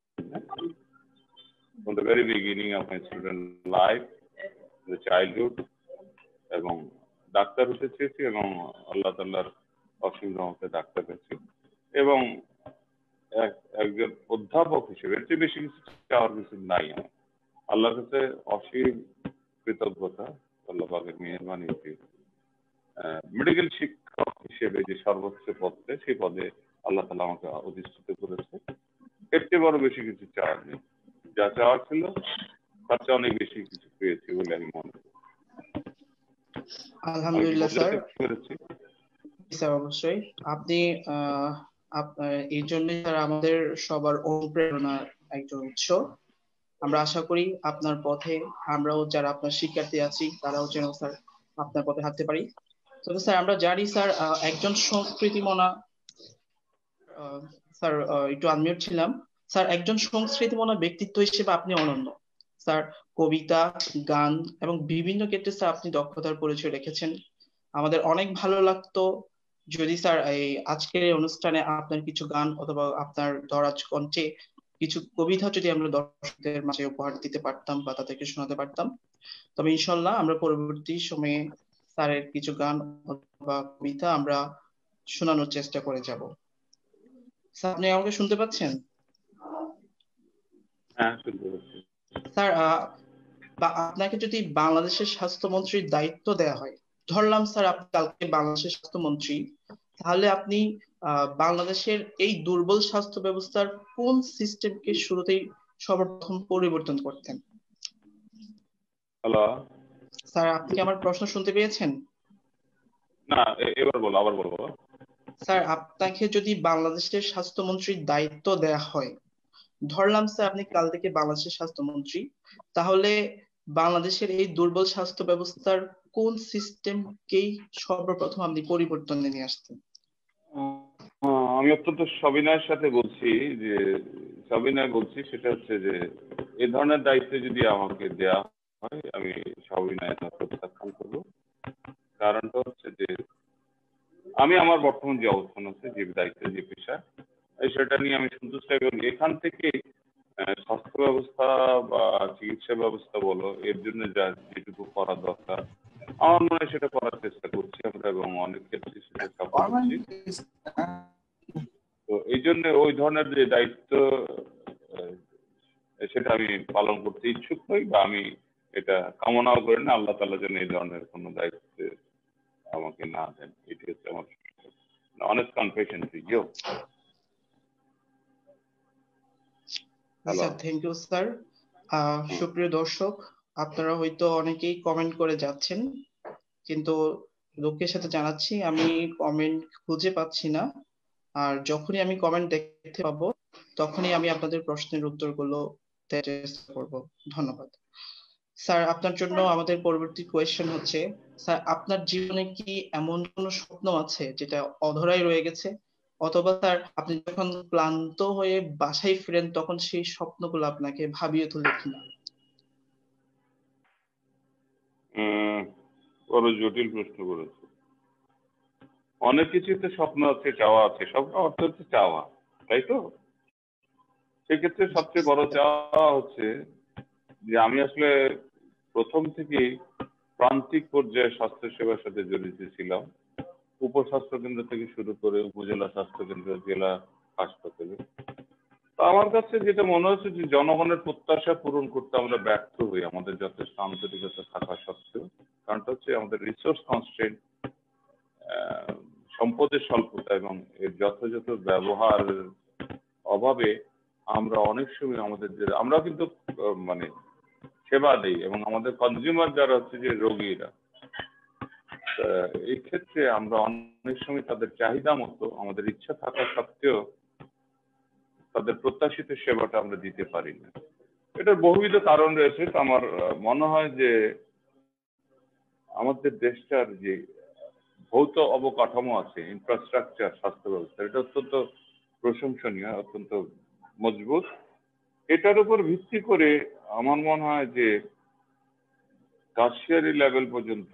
From the very beginning of my student life, the childhood, এবং ডাক্তার হতে চেয়েছি এবং আল্লাহ তাআলার অসীম রহমতে ডাক্তার হয়েছি, এবং একজন অধ্যাপক হিসেবে এর চেয়ে বেশি কিছু চাওয়ার কিছু নাই আমার। আল্লাহর কাছে অসীম কৃতজ্ঞতা, আল্লাহ পাকের মেহেরবানি যে মেডিকেল শিক্ষক হিসেবে যে সর্বোচ্চ পদে, সেই পদে আল্লাহ তাআলা আমাকে অধিষ্ঠিত করেছে। এর চেয়ে বড় বেশি কিছু চাওয়ার নেই। যা চাওয়ার ছিল তার চেয়ে অনেক বেশি কিছু পেয়েছি বলে আমি মনে করি। আলহামদুলিল্লাহ স্যার। স্যার অবশ্যই আপনি আপনার এই জন্য স্যার আমাদের সবার অনুপ্রেরণার একজন উৎস। আমরা আশা করি আপনার পথে আমরাও যারা আপনার শিক্ষার্থী আছি তারাও যেন স্যার আপনার পথে হাঁটতে পারি। তবে স্যার আমরা জানি স্যার একজন সংস্কৃতিমনা স্যার একটু আনমিউট ছিলাম। স্যার, একজন সংস্কৃতিমনা ব্যক্তিত্ব হিসেবে আপনি অনন্য। স্যার, কবিতা, গান এবং বিভিন্ন ক্ষেত্রে স্যার আপনি দক্ষতার পরিচয় রেখেছেন। আমাদের অনেক ভালো লাগতো যদি স্যার এই আজকের এই অনুষ্ঠানে আপনার কিছু গান অথবা আপনার দরাজ কণ্ঠে কিছু কবিতা যদি আমরা দর্শকদের মাঝে উপহার দিতে পারতাম বা তাদেরকে শোনাতে পারতাম। তবে ইনশাল্লাহ আমরা পরবর্তী সময়ে স্যারের কিছু গান অথবা কবিতা আমরা শোনানোর চেষ্টা করে যাব। স্যার, আপনি আমাকে শুনতে পাচ্ছেন? হ্যাঁ, শুনতে পাচ্ছি। স্যার, আপনাকে যদি বাংলাদেশের স্বাস্থ্যমন্ত্রীর দায়িত্ব দেওয়া হয়, ধরলাম স্যার আপনি কালকে বাংলাদেশের স্বাস্থ্যমন্ত্রী, তাহলে আপনি বাংলাদেশের এই দুর্বল স্বাস্থ্য ব্যবস্থার কোন সিস্টেমকে শুরুতেই সর্বপ্রথম পরিবর্তন করতেন? হ্যালো স্যার, আপনি কি আমার প্রশ্ন শুনতে পেয়েছেন? না, এবার বলো, আবার বলো। স্যার, আপনাকে যদি বাংলাদেশের স্বাস্থ্যমন্ত্রীর দায়িত্ব দেওয়া হয়, ধরলাম স্যার আপনি কাল থেকে বাংলাদেশের স্বাস্থ্যমন্ত্রী, তাহলে বাংলাদেশের এই দুর্বল স্বাস্থ্য ব্যবস্থার কোন সিস্টেমকেই সর্বপ্রথম আপনি পরিবর্তনে নিয়ে আসতেন? আমি অত্যন্ত সবিনয়ের সাথে বলছি যে সবিনয় বলছি, সেটা হচ্ছে যে এ ধরনের দায়িত্ব যদি আমাকে দেয়া হয় আমি সবিনয় তা প্রত্যাখ্যান করবো। কারণটা হচ্ছে যে আমি আমার বর্তমান যে অবস্থান আছে, যে দায়িত্ব, যে পেশা, সেটা নিয়ে আমি সন্তুষ্ট এবং এখান থেকে স্বাস্থ্য ব্যবস্থা বা চিকিৎসা ব্যবস্থা বলো, এর জন্য যা যেটুকু করা দরকার আমার মনে হয় সেটা করার চেষ্টা করছি আমরা এবং অনেক ক্ষেত্রে সেটা সফল হচ্ছি। তো এই জন্য ওই ধরনের যে দায়িত্ব আহ, সেটা আমি পালন করতে ইচ্ছুক নই বা আমি এটা কামনাও করি না। আল্লাহ তাআলা যেন এই ধরনের কোনো দায়িত্ব আমাকে না দেন, এটি হচ্ছে আমার honest confession to you. Hello. Sir thank you sir. সুপ্রিয় দর্শক, আপনারা হয়তো অনেকেই কমেন্ট করে যাচ্ছেন, কিন্তু দুঃখের সাথে জানাচ্ছি আমি কমেন্ট খুঁজে পাচ্ছি না। আর যখনই আমি কমেন্ট দেখতে পাবো তখনই আমি আপনাদের প্রশ্নের উত্তরগুলো দেওয়ার চেষ্টা করব। ধন্যবাদ স্যার। আপনার জন্য আমাদের পরবর্তী কোয়েশ্চেন হচ্ছে, স্যার আপনার জীবনে কি এমন কোনো স্বপ্ন আছে যেটা অধরাই রয়ে গেছে, অথবা স্যার আপনি যখন ক্লান্ত হয়ে বাসায় ফিরেন তখন সেই স্বপ্নগুলো আপনাকে ভাবিয়ে তোলে কিনা? বড় জটিল প্রশ্ন করেছে। অনেক কিছুতে স্বপ্ন আছে, চাওয়া আছে। স্বপ্ন অর্থ হচ্ছে চাওয়া, তাই তো? সেক্ষেত্রে সবচেয়ে বড় চাওয়া হচ্ছে যে আমি আসলে প্রথম থেকেই প্রান্তিক পর্যায়ে স্বাস্থ্য সেবার সাথে জড়িত ছিলাম। উপস্বাস্থ্য কেন্দ্র থেকে শুরু করে উপজেলা স্বাস্থ্য কেন্দ্র, জেলা হাসপাতালে। তো আমার কাছে যেটা মনে হচ্ছে যে জনগণের প্রত্যাশা পূরণ করতে আমরা ব্যর্থ হই, আমাদের যথেষ্ট আন্তরিকতা থাকা সত্ত্বেও। কারণটা হচ্ছে আমাদের রিসোর্স কনস্ট্রেন্ট, সম্পদের স্বল্পতা এবং এর যথাযথ ব্যবহার অভাবে আমরা অনেক সময় আমাদের যে আমরা কিন্তু মানে সেবা দেই এবং আমাদের কনজিউমার যারা হচ্ছে যে রোগীরা, এই ক্ষেত্রে আমরা অনেক সময় তাদের চাহিদা মতো আমাদের ইচ্ছা থাকা সত্ত্বেও তাদের প্রত্যাশিত সেবাটা আমরা দিতে পারি না। এটার বহুবিধ কারণ রয়েছে। তো আমার মনে হয় যে আমাদের দেশটার যে ভৌত অবকাঠামো আছে, ইনফ্রাস্ট্রাকচার, স্বাস্থ্য ব্যবস্থা, এটা অত্যন্ত প্রশংসনীয়, অত্যন্ত মজবুত। এটার উপর ভিত্তি করে আমার মনে হয় যে টারশিয়ারি লেভেল পর্যন্ত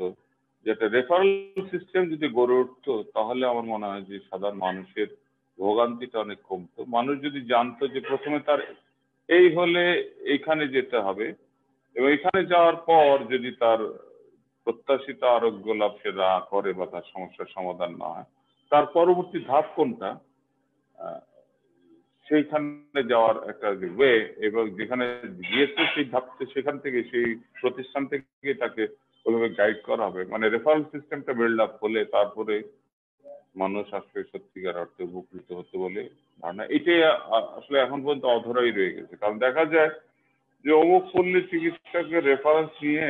যেটা রেফারেল সিস্টেম যদি গড়ে উঠতো, তাহলে আমার মনে হয় যে সাধারণ মানুষের ভোগান্তিটা অনেক কমতো। মানুষ যদি জানতো যে প্রথমে তার এই হলে এইখানে যেতে হবে এবং এখানে যাওয়ার পর যদি তার প্রত্যাশিত আরোগ্য লাভ সে না করে বা তার সমস্যার সমাধান না হয়, তার পরবর্তী ধাপ কোনটা, সেইখানে যাওয়ার একটা ওয়ে, এবং যেখানে গিয়েছে সেই ধাপতে সেখান থেকে সেই প্রতিষ্ঠান থেকে তাকে ওইভাবে গাইড করা হবে। মানে রেফারেল সিস্টেমটা বিল্ড আপ হলে তারপরে মানুষ আসলে সত্যিকার অর্থে উপকৃত হতে বলে ধারণা। এটাই আসলে এখন পর্যন্ত অধরাই রয়ে গেছে। কারণ দেখা যায় যে অমুক পল্লী চিকিৎসকের রেফারেন্স নিয়ে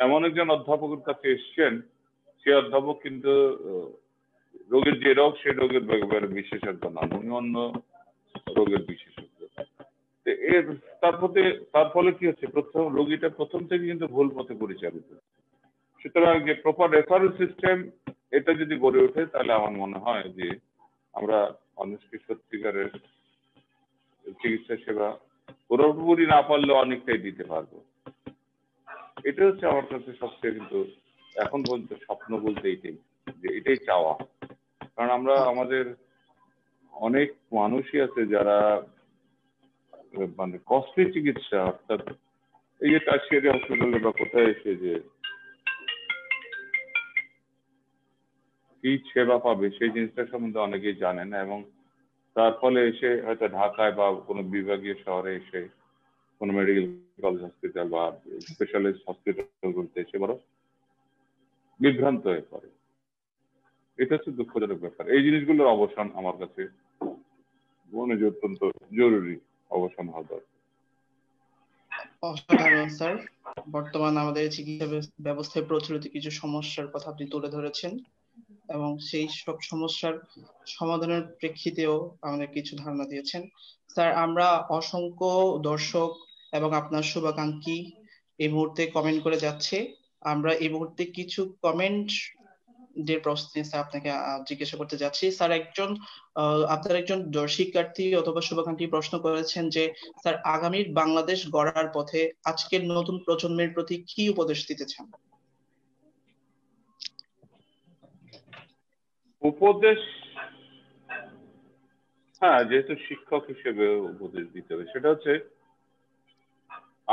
এমন একজন অধ্যাপকের কাছে এসছেন, সে অধ্যাপক কিন্তু রোগের যে রোগ সেই রোগের বিশেষজ্ঞ নন, উনি অন্য রোগের বিশেষজ্ঞ। এর তার ফলে কি হচ্ছে, প্রথম রোগীটা প্রথম থেকে কিন্তু ভুল পথে পরিচালিত। সুতরাং যে প্রপার রেফারেল সিস্টেম, এটা যদি গড়ে ওঠে তাহলে আমার মনে হয় যে আমরা মানুষকে সত্যিকারের চিকিৎসা সেবা পুরোপুরি না পারলেও অনেকটাই দিতে পারবো। এটা হচ্ছে আমার কাছে সবচেয়ে কিন্তু এখন পর্যন্ত স্বপ্ন বলতে এইটাই, যে এটাই চাওয়া। কারণ আমরা আমাদের অনেক মানুষই আছে যারা মানে কস্টলি চিকিৎসা, অর্থাৎ এই যে টারশিয়ারি হসপিটালে বা কোথায় এসে যে কি সেবা পাবে সেই জিনিসটা সম্বন্ধে অনেকেই জানে না, এবং তার ফলে এসে হয়তো ঢাকায় বা কোনো বিভাগীয় শহরে এসে কোনো মেডিকেল কলেজ হসপিটাল বা স্পেশালিস্ট হসপিটালগুলোতে এসে বড় বিভ্রান্ত হয়ে পড়ে। এটা হচ্ছে দুঃখজনক ব্যাপার। এই জিনিসগুলোর অবসান আমার কাছে মনে হয় অত্যন্ত জরুরি, অবসান হওয়া দরকার। অসাধারণ স্যার। বর্তমান আমাদের চিকিৎসা ব্যবস্থায় প্রচলিত কিছু সমস্যার কথা আপনি তুলে ধরেছেন। এবং সেই সব সমস্যার সমাধানের প্রেক্ষিতেও আমাদের কিছু ধারণা দিয়েছেন। স্যার, আমরা অসংখ্য দর্শক এবং আপনার শুভাকাঙ্ক্ষী এই মুহূর্তে কমেন্ট করে যাচ্ছে। আমরা এই মুহূর্তে কিছু কমেন্ট দের প্রশ্ন স্যার আপনাকে জিজ্ঞাসা করতে যাচ্ছি। স্যার, আপনার একজন শিক্ষার্থী অথবা শুভাকাঙ্ক্ষী প্রশ্ন করেছেন যে স্যার, আগামীর বাংলাদেশ গড়ার পথে আজকের নতুন প্রজন্মের প্রতি কি উপদেশ দিতে চান? উপদেশ, হ্যাঁ, যেহেতু শিক্ষক হিসেবে উপদেশ দিতে হবে, সেটা হচ্ছে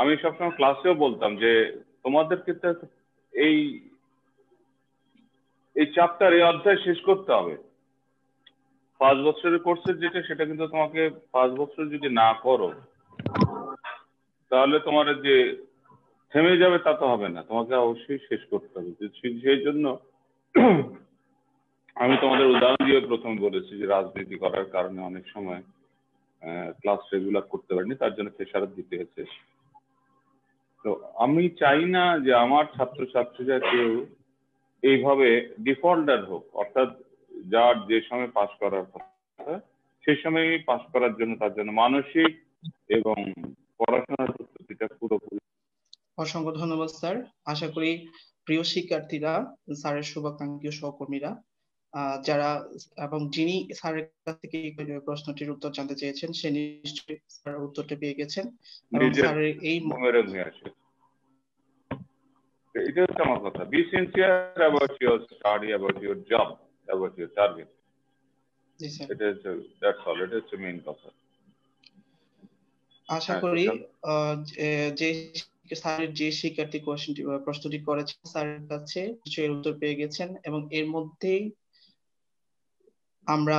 আমি সবসময় ক্লাসেও বলতাম যে তোমাদেরকে তো এই এই চ্যাপ্টার, এই অধ্যায় শেষ করতে হবে। 5 বছরের কোর্সের যেটা, সেটা কিন্তু তোমাকে 5 বছর যদি না করো তাহলে তোমার যে থেমে যাবে তা তো হবে না, তোমাকে অবশ্যই শেষ করতে হবে। সেই জন্য আমি তোমাদের উদাহরণ দিয়ে প্রথমে বলেছি যে রাজনীতি করার কারণে অনেক সময় ক্লাস রেগুলার করতে পারিনি, তার জন্য খেসারত দিতে হয়েছে। তো আমি চাই না যে আমার ছাত্রছাত্রীরা কেউ এইভাবে ডিফল্টার হোক, অর্থাৎ যার যে সময় পাশ করার কথা সেই সময় পাশ করার জন্য তার জন্য মানসিক এবং পড়াশোনার প্রস্তুতিটা পুরোপুরি। অসংখ্য ধন্যবাদ স্যার। আশা করি প্রিয় শিক্ষার্থীরা, স্যারের শুভাকাঙ্ক্ষী সহকর্মীরা যারা এবং যিনি স্যারের কাছ থেকে এই প্রশ্নটির উত্তর জানতে চেয়েছেন, সে নিশ্চয়ই স্যার উত্তরটা পেয়ে গেছেন এবং স্যারের এই এটা হচ্ছে আমার কথা। Be sincere about your study, about your job, about your target. G sir. এটা হচ্ছে, দ্যাটস অল, এটা হচ্ছে মেইন কথা। আশা করি যে স্যারের যে শিক্ষার্থী প্রশ্নটি করেছেন স্যারের কাছে নিশ্চয়ই উত্তর পেয়ে গেছেন এবং এর মধ্যেই আমরা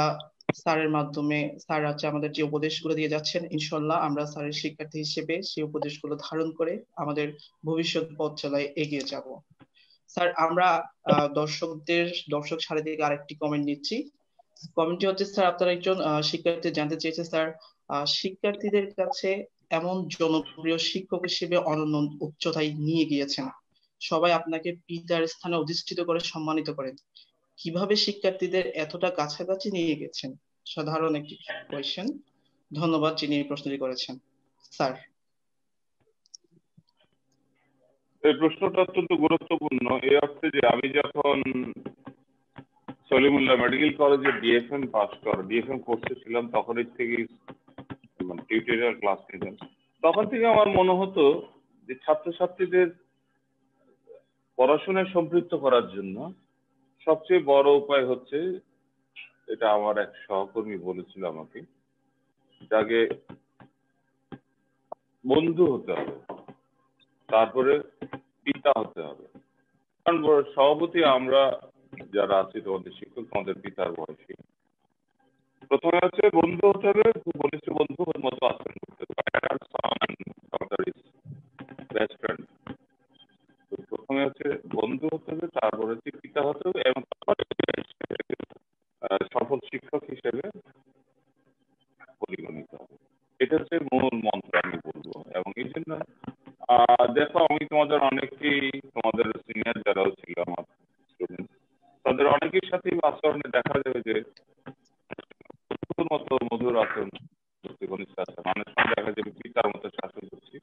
স্যারের মাধ্যমে স্যার আমাদের যে উপদেশগুলো দিয়ে যাচ্ছেন, ইনশাল্লাহ আমরা স্যারের শিক্ষার্থী হিসেবে সেই উপদেশগুলো ধারণ করে আমাদের ভবিষ্যৎ পথ চলায় এগিয়ে যাব। স্যার, আমরা দর্শক সারি থেকে আরেকটি কমেন্ট নিচ্ছি। কমেন্টটি হচ্ছে, স্যার আপনার একজন শিক্ষার্থী জানতে চেয়েছে স্যার, শিক্ষার্থীদের কাছে এমন জনপ্রিয় শিক্ষক হিসেবে অনন্য উচ্চতায় নিয়ে গিয়েছেন, সবাই আপনাকে পিতার স্থানে অধিষ্ঠিত করে সম্মানিত করেন, কিভাবে শিক্ষার্থীদের এতটা কাছাকাছি নিয়ে গেছেন? সাধারণ একটি কোয়েশ্চেন। ধন্যবাদ যিনি এই প্রশ্নটি করেছেন। স্যার, এই প্রশ্নটা অত্যন্ত গুরুত্বপূর্ণ এই অর্থে যে আমি যখন সলিমুল্লাহ মেডিকেল কলেজে ডিএফএম কোর্সে ছিলাম, তখনই থেকে টিউটোরিয়াল ক্লাস নিতাম। তখন থেকে আমার মনে হতো যে ছাত্রছাত্রীদের পড়াশোনায় সম্পৃক্ত করার জন্য সবচেয়ে বড় উপায় হচ্ছে, এটা আমার এক সহকর্মী বলেছিল আমাকে, যাকে বন্ধু হতে হবে, তারপরে পিতা হতে হবে। কারণ সভাপতি আমরা যারা আছি, তোমাদের শিক্ষক, তোমাদের পিতার বয়সী, প্রথমে হচ্ছে বন্ধু হতে হবে, বলেছে বন্ধুর মতো আচরণ করতে হবে। প্রথমে হচ্ছে বন্ধু হতে হবে, তারপরে হচ্ছে পিতা হতে হবে এবং তারপরে সফল শিক্ষক হিসেবে পরিগণিত হবে। এটা হচ্ছে মূল মন্ত্র আমি বলবো। এবং এই জন্য দেখো, আমি তোমাদের সিনিয়র যারাও ছিল আমার স্টুডেন্ট, তাদের অনেকের সাথে আচরণে দেখা যাবে যে মতো মধুর আচরণ করতে, ঘনিষ্ঠ আচরণ। অনেক সময় দেখা যাবে পিতার মতো শাসন করছি,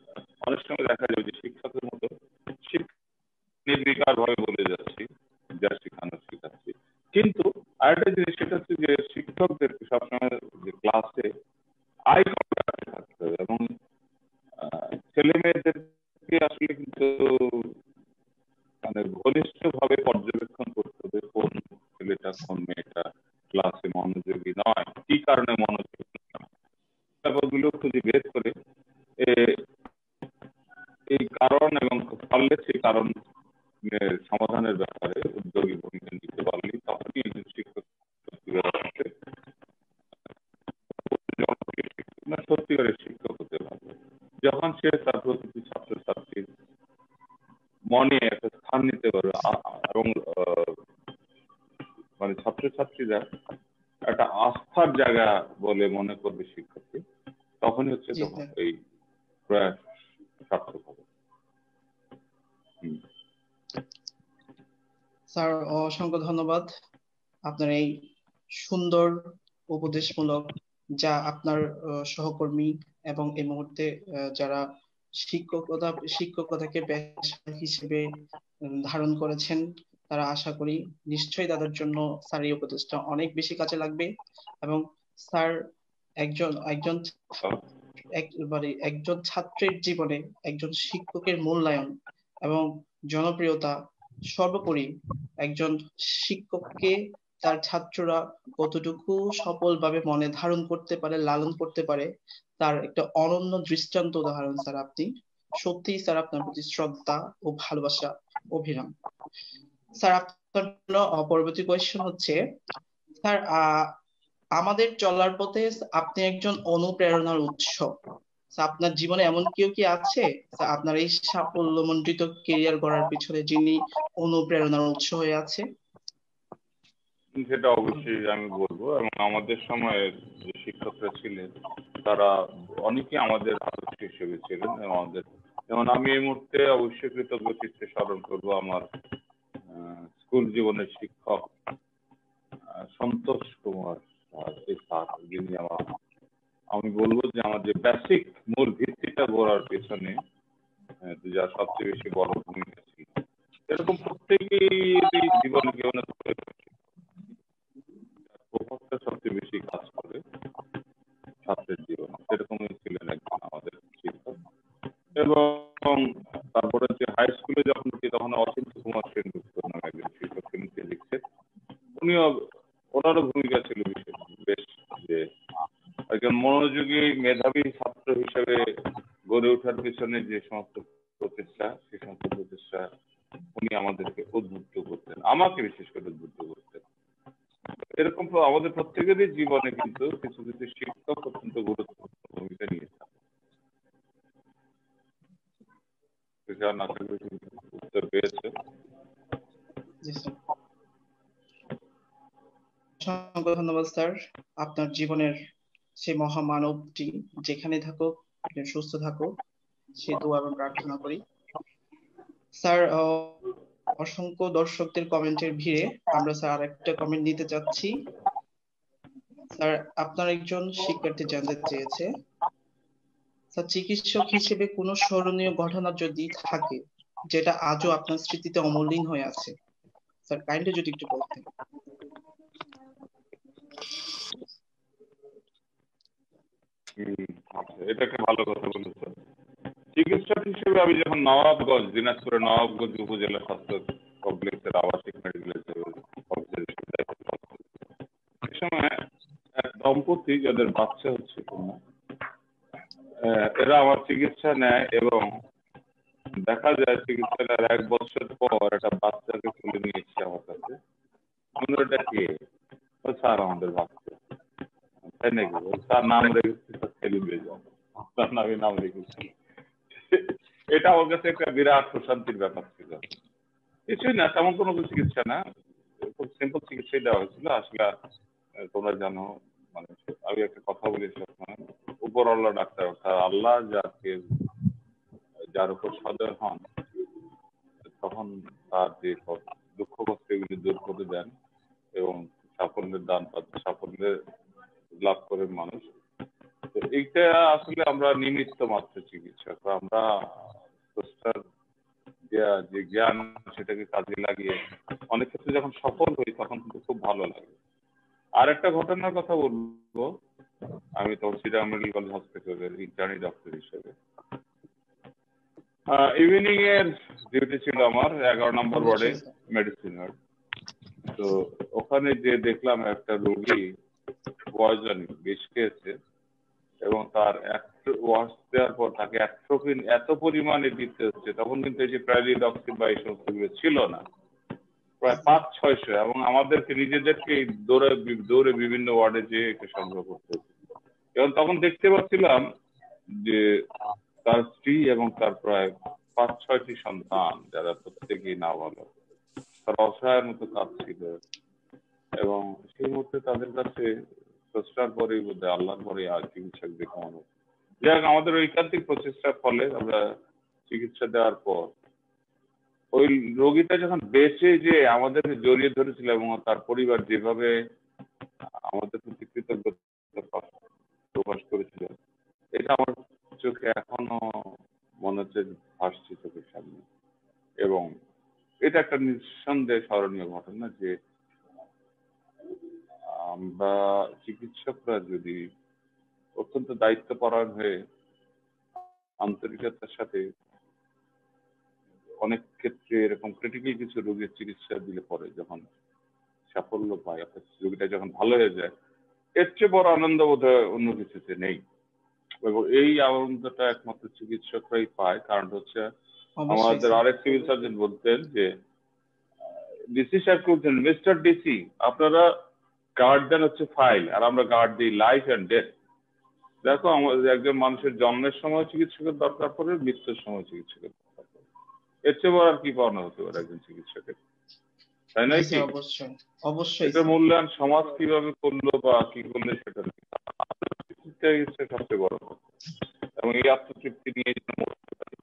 অনেক সময় দেখা যাবে যে শিক্ষকের মতো নির্বিকার ভাবে বলে যাচ্ছি, যা শেখানো শেখাচ্ছি। কিন্তু আরেকটা জিনিস, সেটা হচ্ছে যে শিক্ষকদেরকে সবসময় যে ক্লাসে আই কন্টাক্টে থাকতে হবে এবং ছেলে মেয়েদেরকে আসলে কিন্তু মানে ঘনিষ্ঠ ভাবে পর্যবেক্ষণ করতে হবে, কোন ছেলেটা কোন মেয়েটা ক্লাসে মনোযোগী নয়, কি কারণে মনোযোগী নয়, ব্যাপারগুলো খুঁজে বের করে এই কারণ এবং পারলে সেই কারণ সমাধানের ব্যাপারে উদ্যোগী ভূমিকা নিতে পারলেই তখনই একজন শিক্ষক সত্যিকারের শিক্ষক হতে পারবে, যখন সে তার প্রতিটি ছাত্রছাত্রীর মনে একটা স্থান নিতে পারবে এবং মানে ছাত্রছাত্রীরা একটা আস্থার জায়গা বলে মনে করবে শিক্ষককে, তখনই হচ্ছে তখন এই প্রয়াস সার্থক হবে। স্যার, অসংখ্য ধন্যবাদ আপনার এই সুন্দর উপদেশমূলক যা আপনার সহকর্মী এবং এই মুহূর্তে যারা শিক্ষকতাকে পেশা হিসেবে ধারণ করেছেন, তারা আশা করি নিশ্চয়ই তাদের জন্য স্যার এই উপদেশটা অনেক বেশি কাজে লাগবে। এবং স্যার একজন একজন একজন ছাত্রের জীবনে একজন শিক্ষকের মূল্যায়ন এবং জনপ্রিয়তা সর্বোপরি একজন শিক্ষককে তার ছাত্ররা কতটুকু সফলভাবে মনে ধারণ করতে পারে, লালন করতে পারে, তার একটা অনন্য দৃষ্টান্ত উদাহরণ স্যার আপনি। সত্যিই স্যার আপনার প্রতি শ্রদ্ধা ও ভালোবাসা অভিরাম। স্যার আপনার জন্য পরবর্তী কোয়েশ্চেন হচ্ছে, স্যার আমাদের চলার পথে আপনি একজন অনুপ্রেরণার উৎস। আপনার জীবনে এমন কেউ কি আছে আপনার এই সাফল্যমণ্ডিত কেরিয়ার গড়ার পিছনে যিনি অনুপ্রেরণার উৎস হয়ে আছে? সেটা অবশ্যই আমি বলবো, এবং আমাদের সময়ের যে শিক্ষকরা ছিলেন তারা অনেকে আমাদের আদর্শ হিসেবে ছিলেন। যেমন আমি এই মুহূর্তে অবশ্যই কৃতজ্ঞ চিত্তে স্মরণ করবো আমার স্কুল জীবনের শিক্ষক সন্তোষ কুমার স্যার, যিনি আমি বলবো যে আমার যে বেসিক মূল ভিত্তিটা গড়ার পেছনে যার সবচেয়ে বেশি বড় ভূমিকা ছিল। এরকম প্রত্যেকেই জীবনে কেউ না প্রভাবটা সবচেয়ে বেশি কাজ করে ছাত্রের জীবনে, সেরকমই ছিলেন একজন আমাদের শিক্ষক। এবং তারপরে যে হাই স্কুলে যখন উঠি তখন অচিন্ত কুমার সেনগুপ্ত নামে একজন শিক্ষক ছিলেন ফিজিক্সের। উনিও ওনারও ভূমিকা ছিল বেশ, যে একজন মনোযোগী মেধাবী ছাত্র হিসেবে গড়ে ওঠার পিছনে যে সমস্ত প্রচেষ্টা, সেই সমস্ত প্রচেষ্টা উনি আমাদেরকে উদ্বুদ্ধ করতেন, আমাকে বিশেষ করে উদ্বুদ্ধ করতেন। এরকম আমাদের প্রত্যেকেরই জীবনে কিন্তু কিছু কিছু শিক্ষক অত্যন্ত গুরুত্বপূর্ণ ভূমিকা নিয়েছেন। উত্তর পেয়েছে? ধন্যবাদ স্যার। আপনার জীবনের সেই মহামানবটি যেখানে থাকুক সুস্থ থাকুক সে দোয়া এবং প্রার্থনা করি। স্যার অসংখ্য দর্শকদের কমেন্টের ভিড়ে আমরা স্যার আরেকটা কমেন্ট নিতে চাচ্ছি। স্যার আপনার একজন শিক্ষার্থী জানতে চেয়েছে, স্যার চিকিৎসক হিসেবে কোনো স্মরণীয় ঘটনা যদি থাকে যেটা আজও আপনার স্মৃতিতে অমলিন হয়ে আছে, স্যার কাইন্ডলি যদি একটু বলতেন। এটা একটা ভালো কথা বলেছেন। চিকিৎসক হিসেবে আমি যখন নবাবগঞ্জ, দিনাজপুরের নবাবগঞ্জ উপজেলা স্বাস্থ্য কমপ্লেক্সের আবাসিক মেডিকেল এই সময় এক দম্পতি যাদের বাচ্চা হচ্ছে এরা আমার চিকিৎসা নেয়, এবং দেখা যায় চিকিৎসার 1 বছর পর একটা বাচ্চাকে তুলে নিয়ে এসছে আমার কাছে। এটা কে? স্যার আমাদের বাচ্চা। তাই নাকি? তার নাম রেখেছি তার নামে নাম রেখেছি। এটা আমার কাছে একটা বিরাট প্রশান্তির ব্যাপার ছিল। কিছুই না, তেমন কোনো চিকিৎসা না, খুব সিম্পল চিকিৎসাই দেওয়া হয়েছিল। আসলে তোমরা জানো, মানে আমি একটা কথা বলি সবসময়, উপর আল্লাহ ডাক্তার, অর্থাৎ আল্লাহ যার উপর সদয় হন তখন তার যে দুঃখ কষ্ট এগুলি দূর করে দেন এবং সাফল্যের দান পাচ্ছে, সাফল্যের লাভ করে মানুষ। তো এইটা আসলে আমরা নিমিত্ত মাত্র চিকিৎসক, আমরা যে জ্ঞান সেটাকে কাজে লাগিয়ে অনেক ক্ষেত্রে যখন সফল হই তখন কিন্তু খুব ভালো লাগে। আর একটা ঘটনার কথা বলবো, আমি তখন শ্রীরাম মেডিকেল কলেজ হসপিটালের ইন্টার্নি ডক্টর হিসেবে ইভিনিং এর ডিউটি ছিল আমার 11 নম্বর ওয়ার্ডে মেডিসিন ওয়ার্ড। তো ওখানে যে দেখলাম একটা রোগী পয়জনিং বিষ খেয়েছে, এবং তার ওয়াশ দেওয়ার পর তাকে অ্যাট্রোপিন এত পরিমাণে দিতে হচ্ছে, তখন কিন্তু এই যে প্রাইলিডক্সিন বা এই সমস্ত ছিল না, প্রায় 500-600, এবং আমাদেরকে নিজেদেরকে দৌড়ে বিভিন্ন ওয়ার্ডে যেয়ে একে সংগ্রহ করতে হচ্ছে। এবং তখন দেখতে পাচ্ছিলাম যে তার স্ত্রী এবং তার প্রায় 5-6টি সন্তান, যারা প্রত্যেকেই না ভালো, তার অসহায়ের মতো কাঁদছিল। এবং সেই মুহূর্তে তাদের কাছে স্রষ্টার পরেই বোধহয় আল্লাহর পরে আর চিকিৎসক দেখে মনে হচ্ছে। যাই হোক, আমাদের ঐকান্তিক প্রচেষ্টার ফলে আমরা চিকিৎসা দেওয়ার পর ওই রোগীটা যখন বেঁচে যে আমাদেরকে জড়িয়ে ধরেছিল এবং তার পরিবার যেভাবে আমাদের প্রতি কৃতজ্ঞতা প্রকাশ করেছিল, এটা আমার চোখে এখনো মনে হচ্ছে ভাসছে চোখের সামনে। এবং এটা একটা নিঃসন্দেহে স্মরণীয় ঘটনা যে আমরা চিকিৎসকরা যদি অত্যন্ত দায়িত্বপরায়ণ হয়ে আন্তরিকতার সাথে অনেক ক্ষেত্রে এরকম ক্রিটিক্যাল কিছু রোগের চিকিৎসা দিলে পরে যখন সাফল্য পায়, অর্থাৎ রোগীটা যখন ভালো হয়ে যায়, এর চেয়ে বড় আনন্দ বোধহয় অন্য কিছুতে নেই। এবং এই আনন্দটা একমাত্র চিকিৎসকরাই পায়। কারণ হচ্ছে অবশ্যই আমাদের স্যার। আরেক সিভিল সার্জন বলতেন যে ডিসি সাহেব বলছেন, মিস্টার ডিসি আপনারা গার্ড দেন হচ্ছে ফাইল, আর আমরা গার্ড দিই লাইফ অ্যান্ড ডেথ। দেখো আমাদের একজন মানুষের জন্মের সময় চিকিৎসকের দরকার পড়ে, মৃত্যুর সময় চিকিৎসকের দরকার পড়ে। এর চেয়ে বড় আর কি পাওনা হতে পারে একজন চিকিৎসকের, তাই জি নয় কি? স্যার, অবশ্যই অবশ্যই এটা স্যার। মূল্যায়ন সমাজ কিভাবে করলো বা কি করলে সেটা হচ্ছে সবচেয়ে বড় কথা। এবং এই আত্মতৃপ্তি নিয়ে যেন মরতে পারি।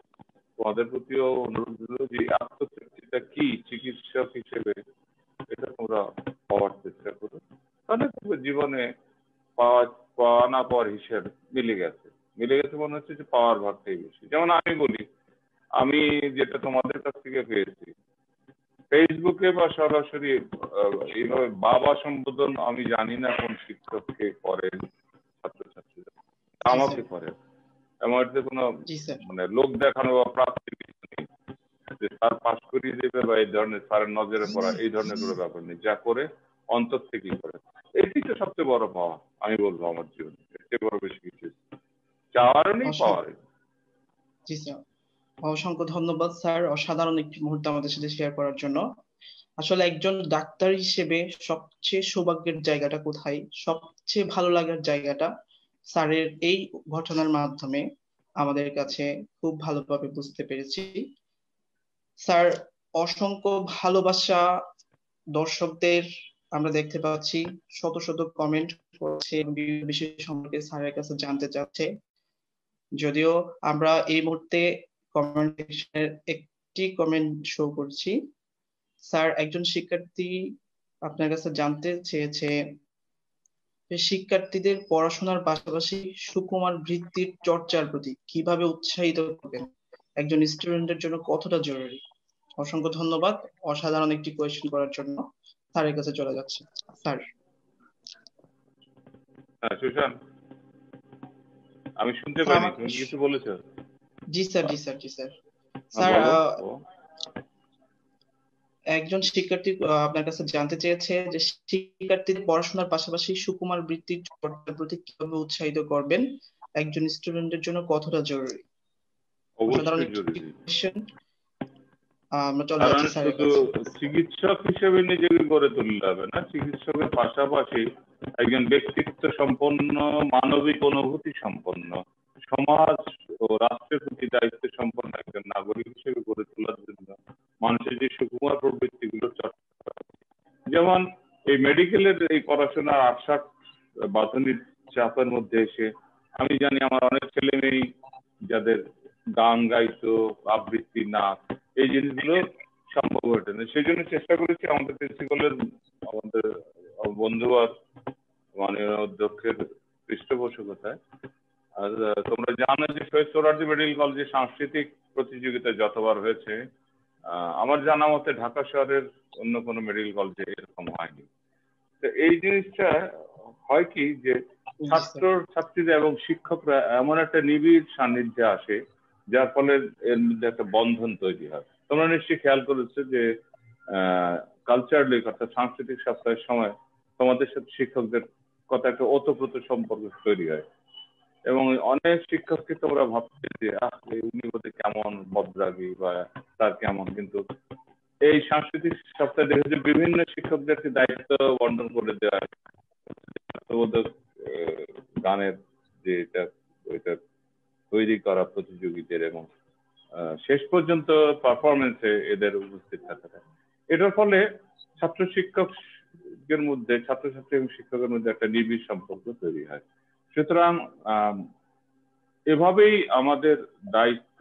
তোমাদের প্রতিও অনুরোধ হলো যে আত্মতৃপ্তিটা কি চিকিৎসক হিসেবে এটা তোমরা পাওয়ার চেষ্টা করো, তাহলে তোমার জীবনে পাওয়া পাওয়া না পাওয়ার হিসেব মিলে গেছে। মিলে গেছে মনে হচ্ছে যে পাওয়ার ভাগটাই বেশি। যেমন আমি বলি, আমি যেটা তোমাদের কাছ থেকে পেয়েছি ফেসবুকে বা সরাসরি এইভাবে বাবা সম্বোধন আমি জানি না কোন শিক্ষককে করেন ছাত্রছাত্রীরা, জি আমাকে স্যার। করে। আমার যে কোনো জি স্যার। মানে লোক দেখানো বা প্রাপ্তি নেই যে স্যার পাশ করিয়ে দেবে বা এই ধরনের স্যারের নজরে পড়া, এই ধরনের কোনো ব্যাপার নেই। যা করে অন্তর থেকেই করে, এটি তো সবচেয়ে বড় পাওয়া আমি বলবো আমার জীবনে। এর চেয়ে বড় বেশি কিছু চাওয়ার নেই, পাওয়ার। জি স্যার, অসংখ্য ধন্যবাদ স্যার, অসাধারণ একটি মুহূর্ত আমাদের সাথে শেয়ার করার জন্য। আসলে একজন ডাক্তার হিসেবে সবচেয়ে সৌভাগ্যের জায়গাটা কোথায়, সবচেয়ে ভালো লাগার জায়গাটা স্যারের এই ঘটনার মাধ্যমে আমাদের কাছে খুব ভালোভাবে বুঝতে পেরেছি। স্যার, অসংখ্য ভালোবাসা দর্শকদের আমরা দেখতে পাচ্ছি, শত শত কমেন্ট করছে বিভিন্ন বিষয় সম্পর্কে স্যারের কাছে জানতে চাচ্ছে। যদিও আমরা এই মুহূর্তে কমেন্ট সেকশনের একটি কমেন্ট শো করছি। স্যার, একজন শিক্ষার্থী আপনার কাছে জানতে চেয়েছে যে শিক্ষার্থীদের পড়াশোনার পাশাপাশি সুকুমার বৃত্তির চর্চার প্রতি কিভাবে উৎসাহিত করবেন, একজন স্টুডেন্টের জন্য কতটা জরুরি। অসংখ্য ধন্যবাদ অসাধারণ একটি কোয়েশ্চেন করার জন্য। স্যারের কাছে চলে যাচ্ছে স্যার। হ্যাঁ সুশান্ত, আমি শুনতে স্যার পাইনি, আমাকে তুমি কি কিছু বলেছো? জি স্যার, জি স্যার, জি স্যার। হ্যাঁ স্যার, বলো। একজন শিক্ষার্থী আপনার কাছে জানতে চেয়েছে যে শিক্ষার্থীদের পড়াশোনার পাশাপাশি সুকুমার বৃত্তির চর্চার প্রতি কিভাবে উৎসাহিত করবেন, একজন স্টুডেন্টের জন্য কতটা জরুরি। অসাধারণ অবশ্যই একটি জরুরি। কোয়েশ্চেন। আমরা চলে কারণ যাচ্ছি স্যারের শুধু কাছে। চিকিৎসক হিসেবে নিজেকে গড়ে তুলতে হবে না, চিকিৎসকের পাশাপাশি একজন ব্যক্তিত্ব সম্পন্ন, মানবিক অনুভূতি সম্পন্ন, সমাজ ও রাষ্ট্রের প্রতি দায়িত্ব সম্পন্ন একজন নাগরিক হিসেবে গড়ে তোলার জন্য মানুষের যে সুকুমার প্রবৃত্তিগুলো চর্চা করা। যেমন এই মেডিকেলের এই পড়াশোনার 68 বাঁধনির চাপের মধ্যে এসে আমি জানি আমার অনেক ছেলে মেয়ে যাদের গান গাইতো, আবৃত্তি, নাচ, এই জিনিসগুলো সম্ভব হয়ে না। সেই জন্য চেষ্টা করেছি আমাদের প্রিন্সিপালের, আমাদের বন্ধু আর মাননীয় অধ্যক্ষের পৃষ্ঠপোষকতায়। আর তোমরা জানো যে শহীদ সোহরাওয়ার্দী মেডিকেল কলেজে সাংস্কৃতিক প্রতিযোগিতা যতবার হয়েছে, আমার জানা মতে ঢাকা শহরের অন্য কোনো মেডিকেল কলেজে এরকম হয়নি। তো এই জিনিসটা হয় কি যে জি ছাত্র স্যার। ছাত্রীরা এবং শিক্ষকরা এমন একটা নিবিড় সান্নিধ্যে আসে যার ফলে এর মধ্যে একটা বন্ধন তৈরি হয়। তোমরা নিশ্চয়ই খেয়াল করেছো যে কালচার উইক অর্থাৎ সাংস্কৃতিক সপ্তাহের সময় তোমাদের সাথে শিক্ষকদের কথা একটা ওতপ্রোত সম্পর্ক তৈরি হয় এবং অনেক শিক্ষককে তোমরা ভাবছে যে উনি বোধহয় কেমন বদরাগী বা তার কেমন, কিন্তু এই সাংস্কৃতিক সপ্তাহে দেখেছি বিভিন্ন শিক্ষকদেরকে দায়িত্ব বন্টন করে দেওয়া হয়। গানের যে এটা তৈরি করা প্রতিযোগীদের এবং শেষ পর্যন্ত পারফরমেন্সে এদের উপস্থিত থাকাটা, এটার ফলে ছাত্র শিক্ষকের মধ্যে, ছাত্রছাত্রী এবং শিক্ষকের মধ্যে একটা নিবিড় সম্পর্ক তৈরি হয়। সুতরাং এভাবেই আমাদের দায়িত্ব,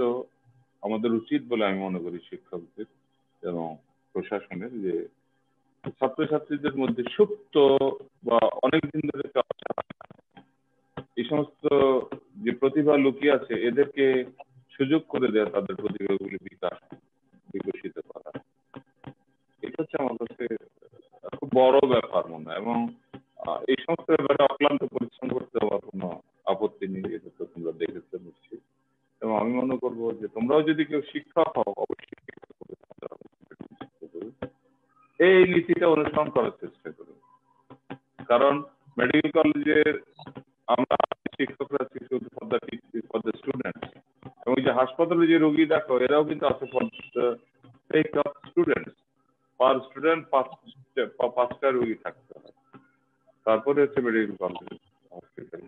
আমাদের উচিত বলে আমি মনে করি শিক্ষকদের এবং প্রশাসনের, যে ছাত্রছাত্রীদের মধ্যে সুপ্ত বা অনেকদিন ধরে চর্চা এই সমস্ত যে প্রতিভা লুকিয়ে আছে এদেরকে সুযোগ করে দেওয়া, তাদের প্রতিভাগুলি বিকশিত করা, এটা হচ্ছে আমার কাছে খুব বড় ব্যাপার মনে হয়। এবং এই সমস্ত ব্যাপারে অক্লান্ত পরিশ্রম করতে আমার কোনো আপত্তি নেই, এটা তো তোমরা দেখেছো নিশ্চয়ই। এবং আমি মনে করবো যে তোমরাও যদি কেউ শিক্ষক হও, অবশ্যই এই নীতিটা অনুসরণ করার চেষ্টা করো। কারণ মেডিকেল কলেজের আমরা শিক্ষকরা ফর দ্য স্টুডেন্ট, এবং যে হাসপাতালে যে রোগী দেখো এরাও কিন্তু আছে for the sake of students. Per student 5টা রোগী থাকতে হয়, তারপরে হচ্ছে মেডিকেল কলেজ হসপিটাল।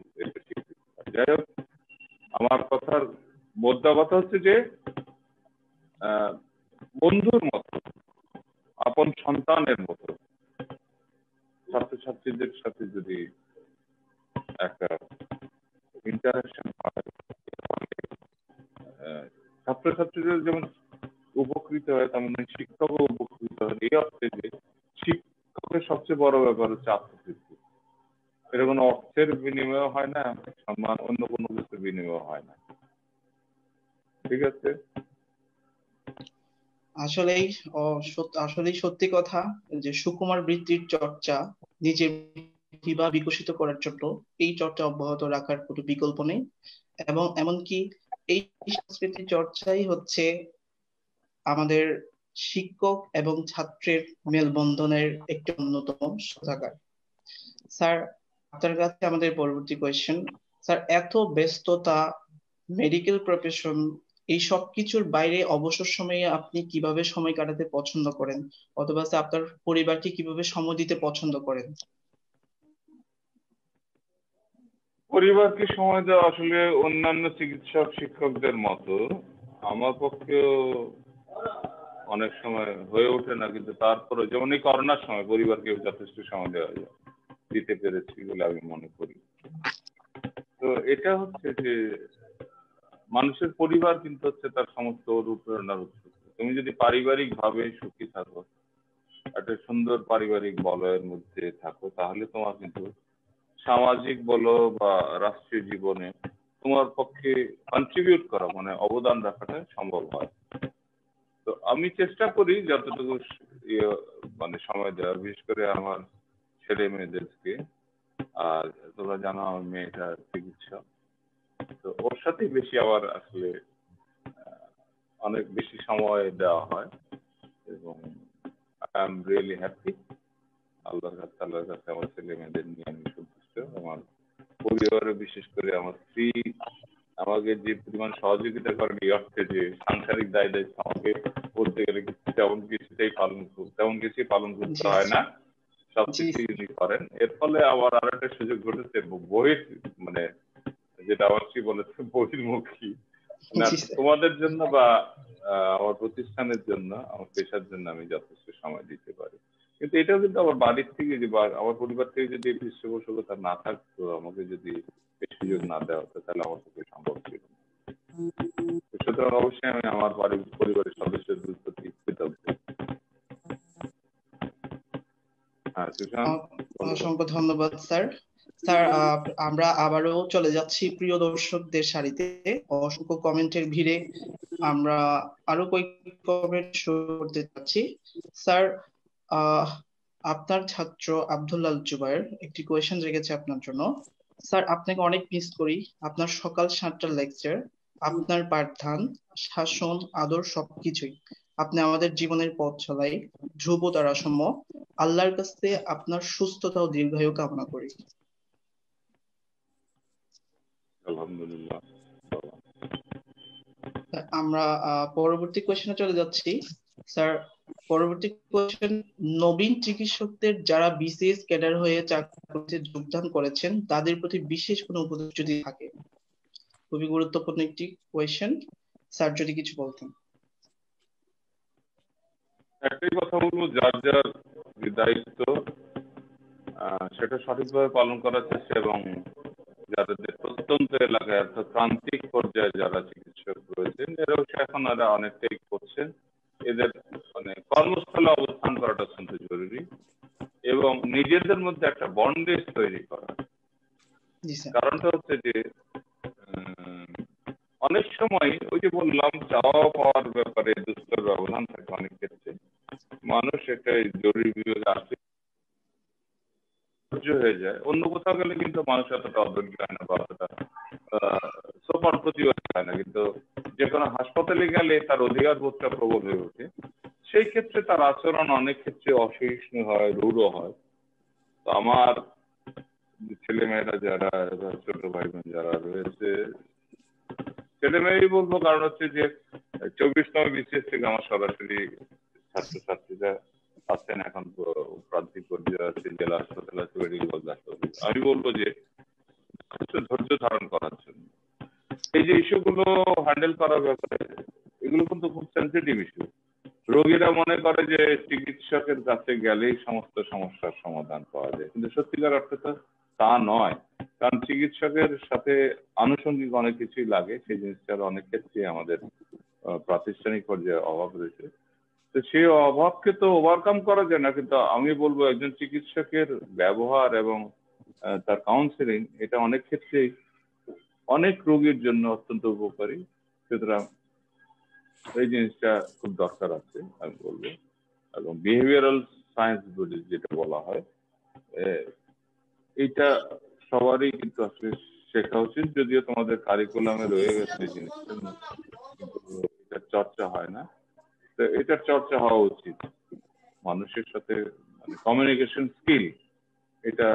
যাই হোক, আমার কথার মোদ্দা কথা হচ্ছে যে বন্ধুর মতো, আপন সন্তানের মতো ছাত্রছাত্রীদের সাথে যদি একটা ইন্টারাকশন হয়, ছাত্রছাত্রীদের যেমন উপকৃত হয় তেমন শিক্ষকও উপকৃত হয়। এই অর্থে যে শিক্ষকের সবচেয়ে বড় ব্যাপার হচ্ছে আত্মতৃপ্তি। এটা কোনো অর্থের বিনিময় হয় না, সম্মান অন্য কোনো কিছুর বিনিময় হয় না। ঠিক আছে? আসলেই আসলেই সত্যি কথা যে সুকুমার বৃত্তির চর্চা নিজের প্রতিভা বিকশিত করার জন্য এই চর্চা অব্যাহত রাখার কোনো বিকল্প নেই। এবং এমনকি এই সাংস্কৃতিক চর্চাই হচ্ছে আমাদের শিক্ষক এবং ছাত্রের মেলবন্ধনের একটি অন্যতম শোধাগার। স্যার, আপনার কাছে আমাদের পরবর্তী কোয়েশ্চেন। স্যার, এত ব্যস্ততা, মেডিকেল প্রফেশন, এই সব কিছুর বাইরে অবসর সময়ে আপনি কিভাবে সময় কাটাতে পছন্দ করেন, অথবা স্যার আপনার পরিবারকে কিভাবে সময় দিতে পছন্দ করেন? পরিবারকে সময় দেওয়া আসলে অন্যান্য চিকিৎসক শিক্ষকদের মতো আমার পক্ষেও অনেক সময় হয়ে ওঠে না, কিন্তু তারপরে যেমন এই করোনার সময় পরিবারকে যথেষ্ট সময় দিতে পেরেছি বলে আমি মনে করি। তো এটা হচ্ছে যে মানুষের পরিবার কিন্তু হচ্ছে তার সমস্ত অনুপ্রেরণার উৎস। তুমি যদি পারিবারিক ভাবে সুখী থাকো, একটা সুন্দর পারিবারিক বলয়ের মধ্যে থাকো, তাহলে তোমার কিন্তু সামাজিক বলো বা রাষ্ট্রীয় জীবনে তোমার পক্ষে কন্ট্রিবিউট করা, মানে অবদান রাখাটা সম্ভব হয়। তো আমি চেষ্টা করি যতটুকু মানে সময় দেওয়ার, বিশেষ করে আমার ছেলে মেয়েদেরকে। আর তোমরা জানো আমার মেয়েটা চিকিৎসক, তো ওর সাথে বেশি আবার আসলে অনেক বেশি সময় দেওয়া হয়। এবং আই এম রিয়েলি হ্যাপি। আল্লাহর কাছে আমার ছেলে মেয়েদের নিয়ে আমি সন্তুষ্ট। আমার পরিবারে বিশেষ করে আমার স্ত্রী আমাকে যে পরিমাণ সহযোগিতা করেন, এই অর্থে যে সাংসারিক দায় দায়িত্ব আমাকে বলতে গেলে তেমন কিছুই পালন করতে হয় না, সবকিছুই উনি করেন। এর ফলে আবার আর একটা সুযোগ ঘটেছে, মানে যেটা আমার স্ত্রী বলেছে বহির্মুখী, না তোমাদের জন্য বা আমার প্রতিষ্ঠানের জন্য, আমার পেশার জন্য আমি যথেষ্ট সময় দিতে পারি। কিন্তু এটাও কিন্তু আমার বাড়ির থেকে যে আমার পরিবার থেকে যদি পৃষ্ঠপোষকতা না থাকতো, আমাকে যদি এই সুযোগ না দেওয়া হতো, তাহলে আমার পক্ষে সম্ভব ছিল না। সুতরাং অবশ্যই আমি আমার পরিবারের সদস্যদের প্রতি কৃতজ্ঞ। হ্যাঁ, সুশান্ত। অসংখ্য ধন্যবাদ স্যার। স্যার, আমরা আবারও চলে যাচ্ছি প্রিয় দর্শকদের সারিতে। অসংখ্য কমেন্টের ভিড়ে আমরা আরো কয়েকটি কমেন্ট শুরু করতে যাচ্ছি। স্যার, আপনার ছাত্র আব্দুল্লাহ জুবায়ের একটি কোয়েশ্চেন রেখেছে আপনার জন্য। স্যার, আপনাকে অনেক মিস করি। আপনার সকাল 7টার লেকচার, আপনার পাঠদান, শাসন, আদর সবকিছুই। আপনি আমাদের জীবনের পথ চলাই, ধ্রুব তারাসম। আল্লাহর কাছে আপনার সুস্থতা ও দীর্ঘায়ু কামনা করি। আলহামদুলিল্লাহ। আমরা পরবর্তী কোয়েশ্চেনে চলে যাচ্ছি। স্যার, পরবর্তী কোয়েশ্চেন, নবীন চিকিৎসকদের যারা বিসিএস ক্যাডার হয়ে চাকরিতে যোগদান করেছেন তাদের প্রতি বিশেষ কোনো উপদেশ যদি থাকে। খুবই গুরুত্বপূর্ণ একটি কোয়েশ্চেন, স্যার যদি কিছু বলতেন। একটাই কথা বলবো, যার যার দায়িত্ব সেটা সঠিকভাবে পালন করার চেষ্টা, এবং যাদের প্রত্যন্ত এলাকায় অর্থাৎ প্রান্তিক পর্যায়ে যারা চিকিৎসক রয়েছেন এরাও এখন অনেকটাই করছেন। এদের মানে কর্মস্থলে অবস্থান করাটা অত্যন্ত জরুরি এবং নিজেদের মধ্যে একটা বন্ডেজ তৈরি করা। জি স্যার। কারণটা হচ্ছে যে অনেক সময় ওই যে বললাম চাওয়া পাওয়ার ব্যাপারে দুস্তর ব্যবধান থাকে অনেক ক্ষেত্রে, মানুষ একটা জরুরি বিভাগে আসে হয়ে যায়, অন্য কোথাও গেলে কিন্তু মানুষ এতটা অধৈর্য হয় না বা অতটা সোপার প্রতিবাদ হয় না, কিন্তু যে কোনো হাসপাতালে গেলে তার অধিকার বোধটা প্রবল হয়ে ওঠে। সেই ক্ষেত্রে তার আচরণ অনেক ক্ষেত্রে অসহিষ্ণু হয়, রূঢ় হয়। তো আমার ছেলে মেয়েরা যারা ছোট ভাই বোন যারা রয়েছে, ছেলে মেয়েই বলবো, কারণ হচ্ছে যে 24তম বিসিএস থেকে আমার সরাসরি ছাত্রছাত্রীরা আছেন, এখন প্রান্তিক পর্যায়ে আছে, জেলা হাসপাতাল আছে, মেডিকেল কলেজ হাসপাতাল। আমি বলবো যে ধৈর্য ধারণ করার জন্য এই যে ইস্যুগুলো হ্যান্ডেল করার ব্যাপারে, এগুলো কিন্তু খুব সেন্সিটিভ ইস্যু। রোগীরা মনে করে যে চিকিৎসকের কাছে গেলেই সমস্ত সমস্যার সমাধান পাওয়া যায়, কিন্তু সত্যিকার অর্থে তো তা নয়। কারণ চিকিৎসকের সাথে আনুষঙ্গিক অনেক কিছুই লাগে, সেই জিনিসটার অনেক ক্ষেত্রে আমাদের প্রাতিষ্ঠানিক পর্যায়ে অভাব রয়েছে। তো সেই অভাবকে তো ওভারকাম করা যায় না, কিন্তু আমি বলবো একজন চিকিৎসকের ব্যবহার এবং তার কাউন্সিলিং এটা অনেক ক্ষেত্রেই অনেক রোগীর জন্য অত্যন্ত উপকারী। সুতরাং এই জিনিসটা খুব দরকার আছে আমি বলবো। এবং বিহেভিয়ারাল সায়েন্স বলে যেটা বলা হয়, এইটা সবারই কিন্তু আসলে শেখা উচিত, যদিও তোমাদের কারিকুলামে রয়ে গেছে এই জিনিসটা, কিন্তু এটার চর্চা হয় না। তো এটার চর্চা হওয়া উচিত। মানুষের সাথে মানে কমিউনিকেশন স্কিল এটা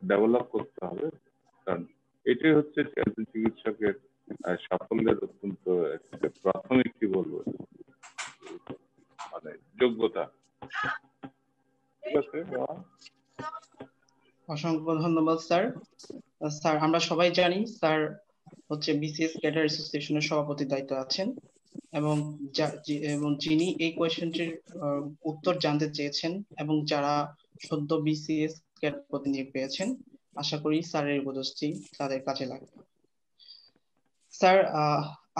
ডেভেলপ করতে হবে, কারণ এটাই হচ্ছে একজন চিকিৎসকের সাফল্যের অত্যন্ত একটা প্রাথমিক কি বলবো মানে যোগ্যতা। ঠিক আছে, অসংখ্য ধন্যবাদ স্যার। স্যার আমরা সবাই জানি স্যার হচ্ছে বিসিএস ক্যাডার অ্যাসোসিয়েশনের সভাপতির দায়িত্ব আছেন, এবং এবং যিনি এই কোয়েশ্চেনটির উত্তর জানতে চেয়েছেন এবং যারা সদ্য বিসিএস ক্যাডার পদে নিয়োগ পেয়েছেন, আশা করি স্যারের উপদেশটি তাদের কাজে লাগবে। স্যার,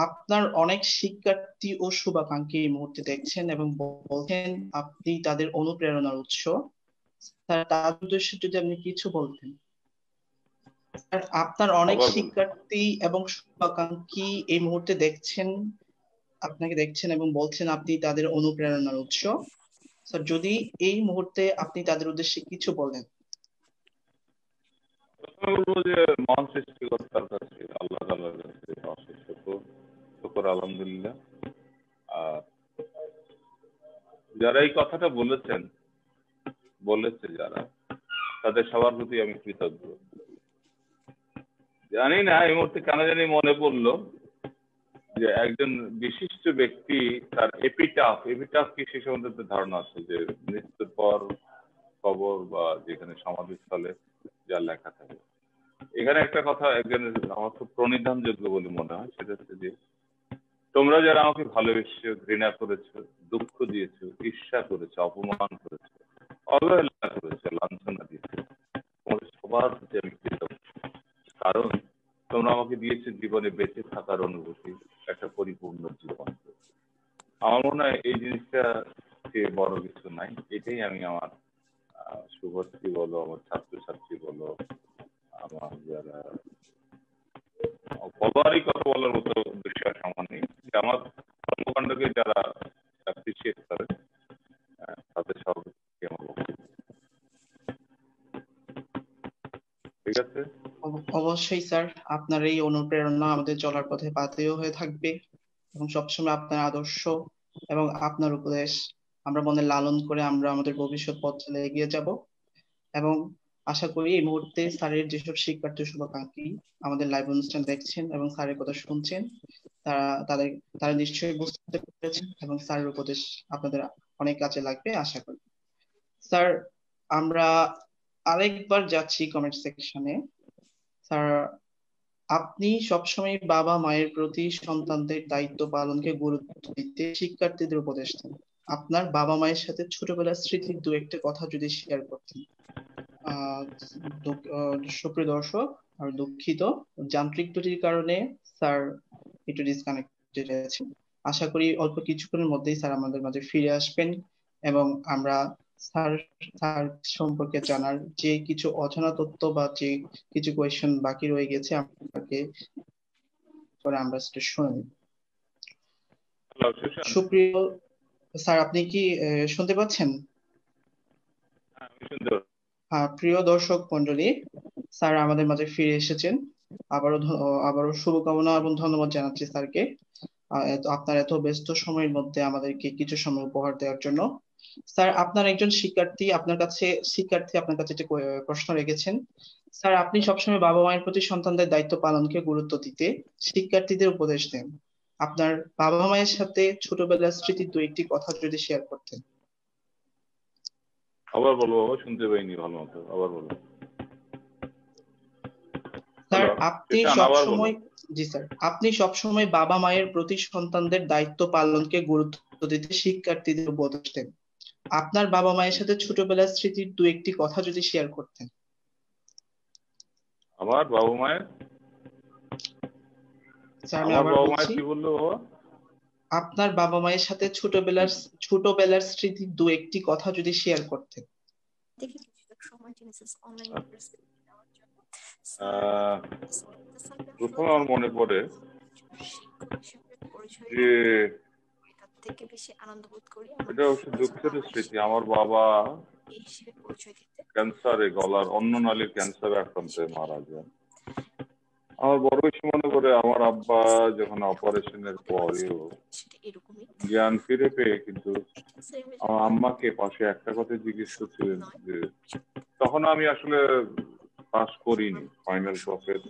আপনার অনেক শিক্ষার্থী ও শুভাকাঙ্ক্ষী এই মুহূর্তে দেখছেন এবং বলছেন আপনি তাদের অনুপ্রেরণার উৎস। স্যার, তার উদ্দেশ্যে যদি আপনি কিছু বলতেন। স্যার, আপনার অনেক শিক্ষার্থী এবং শুভাকাঙ্ক্ষী এই মুহূর্তে আপনাকে দেখছেন এবং বলছেন আপনি তাদের অনুপ্রেরণার উৎস। স্যার, যদি এই মুহূর্তে আপনি তাদের উদ্দেশ্যে কিছু বলেন। বলবো যে মহান সৃষ্টিকর্তার কাছে, আল্লাহ তাআলার কাছে অশেষ শুকর আলহামদুলিল্লাহ। আর যারা এই কথাটা বলেছে যারা, তাদের সবার প্রতি আমি কৃতজ্ঞ। জানি না এই মুহূর্তে কেন জানি মনে পড়লো যে একজন বিশিষ্ট ব্যক্তি তার এপিটাফ কি সে সম্বন্ধে ধারণা আছে, যে মৃত্যুর পর কবর বা যেখানে সমাধিস্থলে যা লেখা থাকে। এখানে একটা কথা একজনের আমার খুব প্রণিধানযোগ্য বলে মনে হয়, সেটা হচ্ছে যে তোমরা যারা আমাকে ভালোবেসেছো, ঘৃণা করেছো, দুঃখ দিয়েছো, ঈর্ষা করেছো, অপমান করেছো, অবহেলা করেছো, লাঞ্ছনা দিয়েছো, তোমাদের সবার প্রতি আমি কৃতজ্ঞ। কারণ তোমরা আমাকে দিয়েছো জীবনে বেঁচে থাকার অনুভূতি, একটা পরিপূর্ণ জীবন। আমার মনে হয় এই জিনিসটা বড় কিছু নাই। এটাই আমি আমার শুভশ্রী বলো, আমার ছাত্রছাত্রী বলো, আমার যারা বলারই কথা বলার মতো বিষয় সমান নেই, আমার কর্মকাণ্ডকে যারা অ্যাপ্রিসিয়েট করে তাদের সর্বোচ্চ আমার বক্তব্য। ঠিক আছে, অবশ্যই স্যার, আপনার এই অনুপ্রেরণা আমাদের চলার পথে বাধেয় হয়ে থাকবে এবং সবসময় আপনার আদর্শ এবং আপনার উপদেশ আমরা মনে লালন করে আমরা আমাদের ভবিষ্যৎ পথ চলে এগিয়ে যাব। এবং আশা করি এই মুহূর্তে স্যারের যেসব শিক্ষার্থী শুভাকাঙ্ক্ষী আমাদের লাইভ অনুষ্ঠান দেখছেন এবং স্যারের কথা শুনছেন, তারা তাদের তারা নিশ্চয়ই বুঝতে পেরেছেন এবং স্যারের উপদেশ আপনাদের অনেক কাজে লাগবে আশা করি। স্যার, আমরা আরেকবার যাচ্ছি কমেন্ট সেকশনে। স্যার, আপনি সবসময় বাবা মায়ের প্রতি সন্তানদের দায়িত্ব পালনকে গুরুত্ব দিতে শিক্ষার্থীদের উপদেশ দেন। আপনার বাবা মায়ের সাথে ছোটবেলার স্মৃতির দু একটা কথা যদি শেয়ার করতেন। সুপ্রিয় দর্শক, আর দুঃখিত, যান্ত্রিক ত্রুটির কারণে স্যার একটু ডিসকানেক্টেড আছে। আশা করি অল্প কিছুক্ষণের মধ্যেই স্যার আমাদের মাঝে ফিরে আসবেন এবং আমরা স্যার স্যার সম্পর্কে জানার যে কিছু অজানা তথ্য বা যে কিছু কোয়েশ্চেন বাকি রয়ে গেছে আমাকে পরে আমরা সেটা শুনে নিব। হ্যালো সুশান্ত। সুপ্রিয় স্যার, আপনি কি শুনতে পাচ্ছেন? হ্যাঁ, আমি শুনতে পাচ্ছি। হ্যাঁ, প্রিয় দর্শক মন্ডলী, স্যার আমাদের মাঝে ফিরে এসেছেন। আবারও শুভকামনা এবং ধন্যবাদ জানাচ্ছি স্যারকে আপনার এত ব্যস্ত সময়ের মধ্যে আমাদেরকে কিছু সময় উপহার দেওয়ার জন্য। স্যার, আপনার একজন শিক্ষার্থী আপনার কাছে একটা প্রশ্ন রেখেছেন। স্যার, আপনি সবসময় বাবা মায়ের প্রতি সন্তানদের দায়িত্ব পালনকে গুরুত্ব দিতে শিক্ষার্থীদের উপদেশ দেন। আপনার বাবা মায়ের সাথে ছোটবেলার স্মৃতির দু একটি কথা যদি শেয়ার করতেন। আবার বলো বাবা, শুনতে পাইনি ভালো মতো, আবার বলো। স্যার, হ্যালো আপনি সুশান্ত, আবার বলো। সবসময় জি স্যার, আপনি সবসময় বাবা মায়ের প্রতি সন্তানদের দায়িত্ব পালনকে গুরুত্ব দিতে শিক্ষার্থীদের উপদেশ দেন। আপনার বাবা মায়ের সাথে ছোটবেলার স্মৃতির দু একটি কথা যদি শেয়ার করতেন। আমার বাবা মায়ের স্যার, আমি আমার আবার বাবা মায়ের বলছি, কি বললো বাবা? আপনার বাবা মায়ের সাথে ছোটবেলার স্মৃতির দু একটি কথা যদি শেয়ার করতেন। প্রথমে আমার মনে পড়ে যে এটা অবশ্য দুঃখের স্মৃতি। আমার বাবা ক্যান্সারে, গলার অন্ননালীর ক্যান্সারে আক্রান্ত হয়ে মারা যায়। আমার বড় বেশি মনে করে আমার আব্বা যখন অপারেশনের পরেও জ্ঞান ফিরে পেয়ে কিন্তু আমার আম্মাকে পাশে একটা কথা জিজ্ঞেস করছিলেন যে তখন আমি আসলে পাস করিনি, ফাইনাল ক্লাসের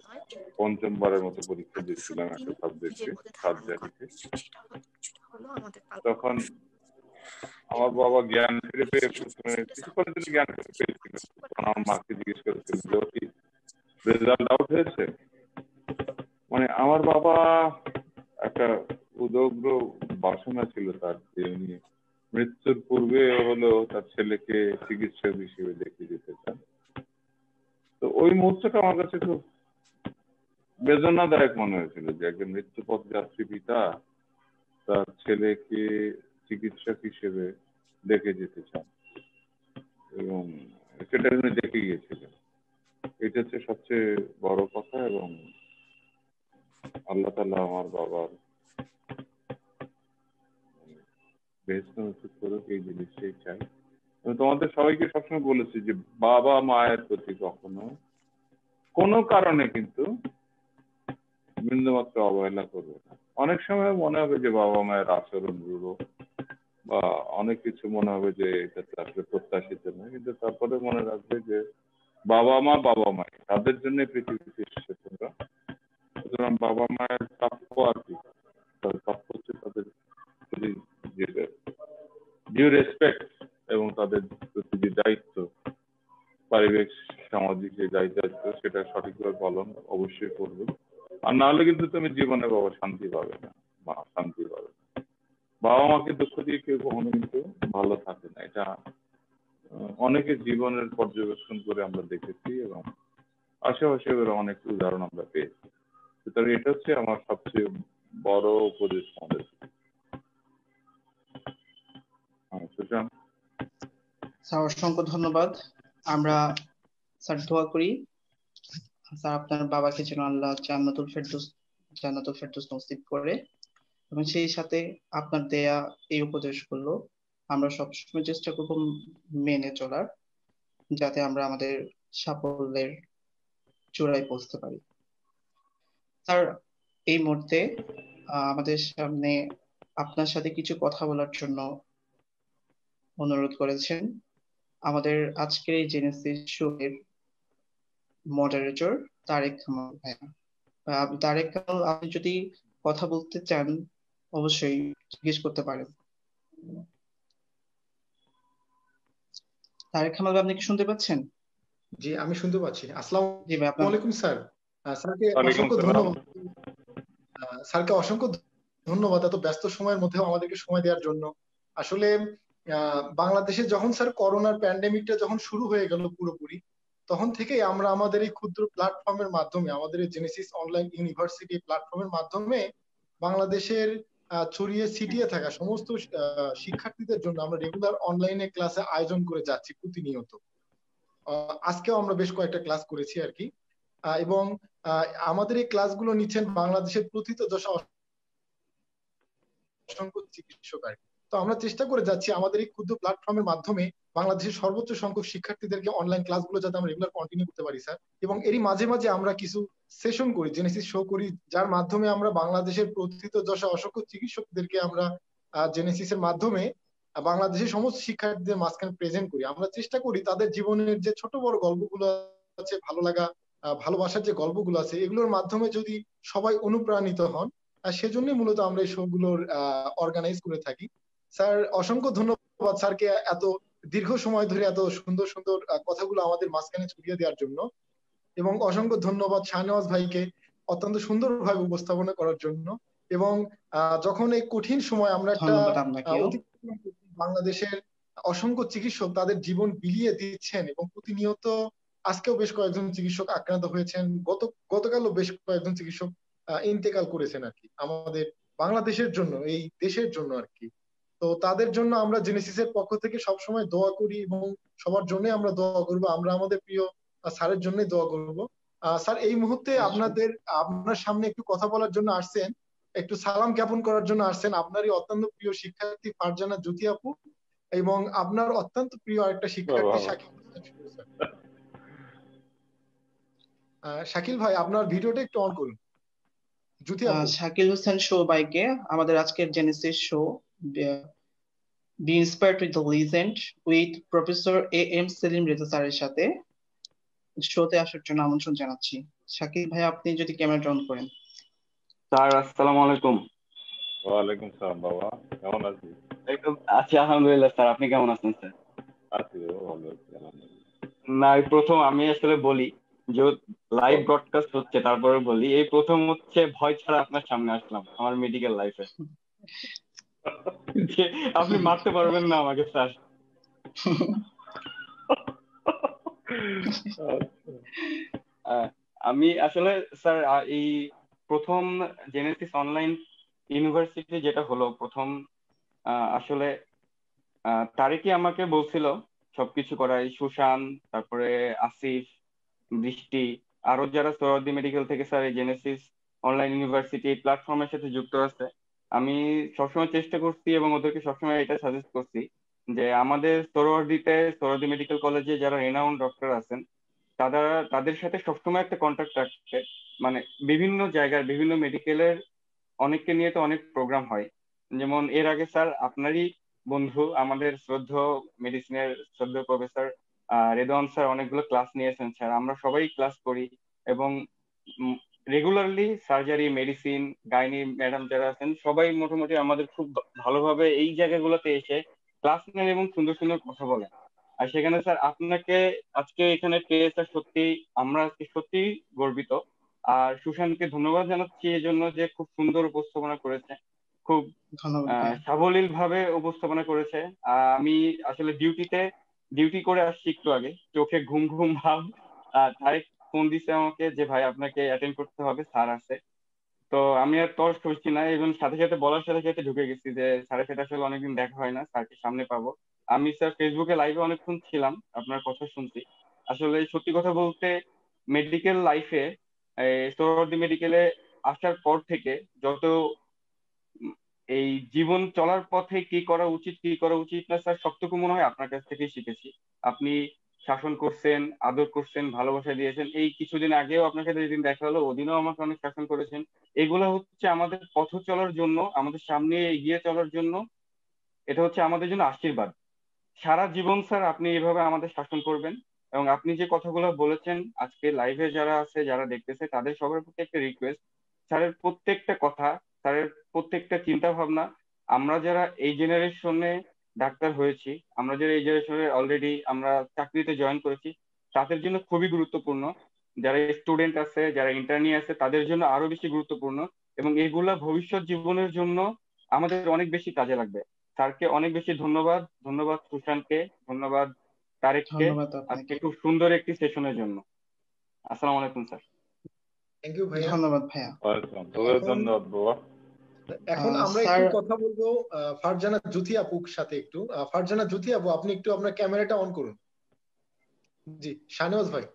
পঞ্চমবারের মতো পরীক্ষা দিয়েছিলাম একটা সাবজেক্টে, সার্জারিতে। তখন আমার বাবা জ্ঞান ফিরে পেয়ে কিছুক্ষণের জন্য জ্ঞান ফিরে পেয়েছিল। তখন আমার মাকে জিজ্ঞেস করেছিল যে ওর কি রেজাল্ট আউট হয়েছে। মানে আমার বাবা একটা উদগ্র বাসনা ছিল তার, যে উনি মৃত্যুর পূর্বে হলেও তার ছেলেকে চিকিৎসক হিসেবে দেখে যেতে চান। তো ওই মুহূর্তটা আমার কাছে খুব বেদনাদায়ক মনে হয়েছিল যে একজন মৃত্যুপথ যাত্রী পিতা তার ছেলেকে চিকিৎসক হিসেবে দেখে যেতে চান, এবং সেটা উনি দেখে গিয়েছিলেন। এটা হচ্ছে সবচেয়ে বড় কথা। এবং আল্লাহ তাআলা আমার বাবার বেহেশত নসিব করুক, এই জিনিসটাই চাই। আমি তোমাদের সবাইকে সবসময় বলেছি যে বাবা মায়ের প্রতি কখনো কোনো কারণে কিন্তু বিন্দুমাত্র অবহেলা করবে না। অনেক সময় মনে হবে যে বাবা মায়ের আচরণ রূঢ় বা অনেক কিছু মনে হবে যে এটা তো আসলে প্রত্যাশিত নয়, কিন্তু তারপরে মনে রাখবে যে বাবা মাই তাদের জন্য পৃথিবীতে এসেছে তোমরা। সুতরাং বাবা মায়ের প্রাপ্য আর কি, তাদের প্রাপ্য হচ্ছে তাদের প্রতি যে ডিউ রেসপেক্ট এবং তাদের প্রতি যে দায়িত্ব, পারিবারিক সামাজিক যে দায়িত্ব, সেটা সঠিকভাবে পালন অবশ্যই করবে। আর না হলে কিন্তু তুমি জীবনে বাবা শান্তি পাবে না, মা শান্তি পাবে না। বাবা মাকে দুঃখ দিয়ে কেউ কখনো কিন্তু ভালো থাকে না। এটা অনেকের জীবনের পর্যবেক্ষণ করে আমরা দেখেছি এবং আশেপাশে অনেক উদাহরণ আমরা পেয়েছি। সুতরাং এটা হচ্ছে আমার সবচেয়ে বড় উপদেশ আমাদের। সুশান্ত স্যার, অসংখ্য ধন্যবাদ। আমরা স্যার দোয়া করি স্যার আপনার বাবাকে যেন আল্লাহ জান্নাতুল ফেরদৌস নসিব করে, এবং সেই সাথে আপনার দেয়া এই উপদেশগুলো আমরা সবসময় চেষ্টা করব মেনে চলার, যাতে আমরা আমাদের সাফল্যের চূড়ায় পৌঁছতে পারি। স্যার, এই মুহূর্তে আমাদের সামনে আপনার সাথে কিছু কথা বলার জন্য অনুরোধ করেছেন আমাদের আজকের এই জেনেসিস শো এর মডারেটর তারেক কামাল ভাইয়া। তারেক কামাল, আপনি যদি কথা বলতে চান অবশ্যই জিজ্ঞেস করতে পারেন। তারেক কামাল ভাই, আপনি কি শুনতে পাচ্ছেন? জি, আমি শুনতে পাচ্ছি। আসসালামু জি ভাই, আপনার আলাইকুম স্যার। স্যারকে ওয়ালাইকুম অসংখ্য সালাম। ধন্যবাদ। স্যারকে অসংখ্য ধন্যবাদ এত ব্যস্ত সময়ের মধ্যেও আমাদেরকে সময় দেওয়ার জন্য। আসলে বাংলাদেশে যখন স্যার করোনার প্যান্ডেমিকটা যখন শুরু হয়ে গেল পুরোপুরি, তখন থেকেই আমরা আমাদের এই ক্ষুদ্র প্ল্যাটফর্মের মাধ্যমে, আমাদের এই জেনেসিস অনলাইন ইউনিভার্সিটি প্ল্যাটফর্মের মাধ্যমে বাংলাদেশের ছড়িয়ে ছিটিয়ে থাকা সমস্ত শিক্ষার্থীদের জন্য আমরা রেগুলার অনলাইনে ক্লাসে আয়োজন করে যাচ্ছি প্রতিনিয়ত। আজকেও আমরা বেশ কয়েকটা ক্লাস করেছি আর কি। এবং আমাদের এই ক্লাসগুলো নিচ্ছেন বাংলাদেশের প্রথিতযশা অসংখ্য চিকিৎসক আর কি। তো আমরা চেষ্টা করে যাচ্ছি আমাদের এই ক্ষুদ্র প্ল্যাটফর্মের মাধ্যমে বাংলাদেশের সর্বোচ্চ সংখ্যক শিক্ষার্থীদেরকে অনলাইন ক্লাসগুলো যাতে আমরা রেগুলার কন্টিনিউ করতে পারি স্যার। এবং এরই মাঝে মাঝে আমরা কিছু সেশন করি, জেনেসিস শো করি, যার মাধ্যমে আমরা বাংলাদেশের প্রথিতযশা অসংখ্য চিকিৎসকদেরকে আমরা জেনেসিসের মাধ্যমে বাংলাদেশের সমস্ত শিক্ষার্থীদের মাঝখানে প্রেজেন্ট করি। আমরা চেষ্টা করি তাদের জীবনের যে ছোট বড় গল্পগুলো আছে, ভালো লাগা ভালোবাসার যে গল্পগুলো আছে, এগুলোর মাধ্যমে যদি সবাই অনুপ্রাণিত হন, সেজন্যই মূলত আমরা এই শো গুলোর অর্গানাইজ করে থাকি। স্যার অসংখ্য ধন্যবাদ স্যারকে এত দীর্ঘ সময় ধরে এত সুন্দর সুন্দর কথাগুলো আমাদের মাঝখানে ছড়িয়ে দেওয়ার জন্য, এবং অসংখ্য ধন্যবাদ শাহনেওয়াজ ভাইকে অত্যন্ত সুন্দরভাবে উপস্থাপনা করার জন্য। এবং যখন এই কঠিন সময় আমরা একটা বাংলাদেশের অসংখ্য চিকিৎসক তাদের জীবন বিলিয়ে দিচ্ছেন এবং প্রতিনিয়ত আজকেও বেশ কয়েকজন চিকিৎসক আক্রান্ত হয়েছেন, গতকালও বেশ কয়েকজন চিকিৎসক ইন্তেকাল করেছেন আর কি, আমাদের বাংলাদেশের জন্য, এই দেশের জন্য আর কি। তো তাদের জন্য আমরা জেনেসিসের পক্ষ থেকে সবসময় দোয়া করি এবং সবার জন্য আমরা দোয়া করব। আমরা আমাদের প্রিয় স্যারের জন্য দোয়া করব। স্যার এই মুহূর্তে আপনার সামনে একটু কথা বলার জন্য আসছেন, একটু সালাম জ্ঞাপন করার জন্য আসছেন আপনারই অত্যন্ত প্রিয় শিক্ষার্থী ফারজানা জ্যোতি আপু এবং আপনার অত্যন্ত প্রিয় আরেকটা শিক্ষার্থী শাকিল হোসেন। শাকিল ভাই আপনার ভিডিওটা একটু অন করুন। শাকিল হোসেন শো বাইকে আমাদের আজকের Genesis show be inspired with the legend with professor AM Selim Reza স্যারের সাথে শোতে আসার জন্য আমন্ত্রণ জানাচ্ছি। শাকিল ভাই আপনি যদি ক্যামেরা অন করেন। স্যার আসসালামু আলাইকুম। ওয়ালাইকুম সালাম বাবা, কেমন আছিস? আছি আলহামদুলিল্লাহ। স্যার আপনি কেমন আছেন? স্যার আছি, ভালো আছি আলহামদুলিল্লাহ। না প্রথম আমি আসলে বলি যে লাইভ ব্রডকাস্ট হচ্ছে, তারপরে বলি এই প্রথম হচ্ছে ভয় ছাড়া আপনার সামনে আসলাম আমার মেডিকেল লাইফে। যে আপনি মারতে পারবেন না আমাকে স্যার। আমি আসলে স্যার এই প্রথম জেনেসিস অনলাইন ইউনিভার্সিটি যেটা হলো প্রথম, আসলে তারেকই আমাকে বলছিল সবকিছু করাই, সুশান, তারপরে আসিফ, বৃষ্টি, আরো যারা সোহরাওয়ার্দী মেডিকেল থেকে স্যার এই জেনেসিস অনলাইন ইউনিভার্সিটি এই প্ল্যাটফর্মের সাথে যুক্ত আছে। আমি সবসময় চেষ্টা করছি এবং ওদেরকে সবসময় এটা সাজেস্ট করছি যে আমাদের সোহরাওয়ার্দী মেডিকেল কলেজে যারা রেনাউন্ড ডক্টর আছেন তাদের সাথে সবসময় একটা কন্ট্যাক্ট রাখতে, মানে বিভিন্ন জায়গার বিভিন্ন মেডিকেলের অনেককে নিয়ে তো অনেক প্রোগ্রাম হয়। যেমন এর আগে স্যার আপনারই বন্ধু আমাদের শ্রদ্ধেয় মেডিসিনের শ্রদ্ধেয় প্রফেসর রেদওয়ান স্যার অনেকগুলো ক্লাস নিয়েছেন স্যার, আমরা সবাই ক্লাস করি এবং regularly surgery, medicine, gynae madam যারা আছেন সবাই মোটামুটি আমাদের খুব ভালোভাবে এই জায়গাগুলোতে এসে ক্লাস নেন এবং সুন্দর সুন্দর কথা বলেন। আর সেখানে স্যার আপনাকে আজকে এখানে পেয়ে স্যার সত্যি আমরা আজকে সত্যি গর্বিত। আর সুশান্তকে ধন্যবাদ জানাচ্ছি এই জন্য যে খুব সুন্দর উপস্থাপনা করেছে, খুব সাবলীল ভাবে উপস্থাপনা করেছে। আমি আসলে ডিউটি করে আসছি একটু আগে, চোখে ঘুম ঘুম ভাব। তারেক ফোন দিছে আমাকে যে ভাই আপনাকে অ্যাটেন্ড করতে হবে, স্যার আছে। তো আমি আর তর সইছি না, এবং সাথে সাথে বলার সাথে সাথে ঢুকে গেছি যে স্যারের সাথে আসলে অনেকদিন দেখা হয় না, স্যারকে সামনে পাবো। আমি স্যার ফেসবুকে লাইভে অনেকক্ষণ ছিলাম, আপনার কথা শুনছি। আসলে সত্যি কথা বলতে মেডিকেল লাইফে সোহরাওয়ার্দী মেডিকেলে আসার পর থেকে যত এই জীবন চলার পথে কি করা উচিত কি করা উচিত না স্যার সবটুকু মনে হয় আপনার কাছ থেকেই শিখেছি। আপনি শাসন করছেন, আদর করছেন, ভালোবাসা দিয়েছেন। এই কিছুদিন আগেও আপনার সাথে যেদিন দেখা হলো ওদিনও আমাকে অনেক শাসন করেছেন। এগুলো হচ্ছে আমাদের পথ চলার জন্য, আমাদের সামনে এগিয়ে চলার জন্য, এটা হচ্ছে আমাদের জন্য আশীর্বাদ। সারা জীবন স্যার আপনি এভাবে আমাদের শাসন করবেন। এবং আপনি যে কথাগুলো বলেছেন আজকে লাইভে যারা আছে যারা দেখতেছে তাদের সবার প্রতি একটা রিকোয়েস্ট, স্যারের প্রত্যেকটা কথা, স্যারের প্রত্যেকটা চিন্তা ভাবনা, আমরা যারা এই জেনারেশনে ডাক্তার হয়েছি, আমরা যারা এই জেনারেশনে অলরেডি আমরা চাকরিতে জয়েন করেছি, তাদের জন্য খুবই গুরুত্বপূর্ণ। যারা স্টুডেন্ট আছে, যারা ইন্টার্নি আছে, তাদের জন্য আরো বেশি গুরুত্বপূর্ণ। এবং এগুলা ভবিষ্যৎ জীবনের জন্য আমাদের অনেক বেশি কাজে লাগবে। স্যারকে অনেক বেশি ধন্যবাদ, ধন্যবাদ সুশান্তকে, ধন্যবাদ তারেককে আজকে খুব সুন্দর একটি সেশনের জন্য। আসসালামু আলাইকুম স্যার। থ্যাংক ইউ ভাইয়া। ধন্যবাদ ভাইয়া। ধন্যবাদ বাবা। এখন আমরা স্যার, একটু কথা বলবো ফারজানা জ্যোতি আপুর সাথে একটু। ফারজানা জ্যোতি আপু, আপনি একটু আপনার ক্যামেরাটা অন করুন। জি, শাহনেওয়াজ ভাই।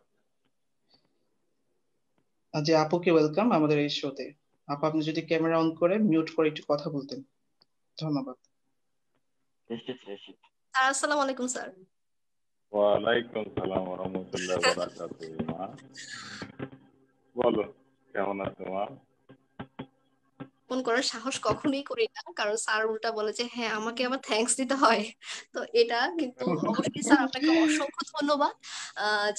যে আপুকে ওয়েলকাম আমাদের এই শোতে। আপু, আপনি যদি ক্যামেরা অন করে মিউট করে একটু কথা বলতেন, ধন্যবাদ। আসসালামু আলাইকুম স্যার। ওয়ালাইকুম সালাম ওয়া রাহমাতুল্লাহি ওয়া বারাকাতুহু। মা, বলো কেমন আছো মা? ফোন করার সাহস কখনোই করি না, কারণ স্যার উল্টা বলে যে হ্যাঁ আমাকে আবার থ্যাঙ্কস দিতে হয়। তো এটা কিন্তু অবশ্যই স্যার আপনাকে অসংখ্য ধন্যবাদ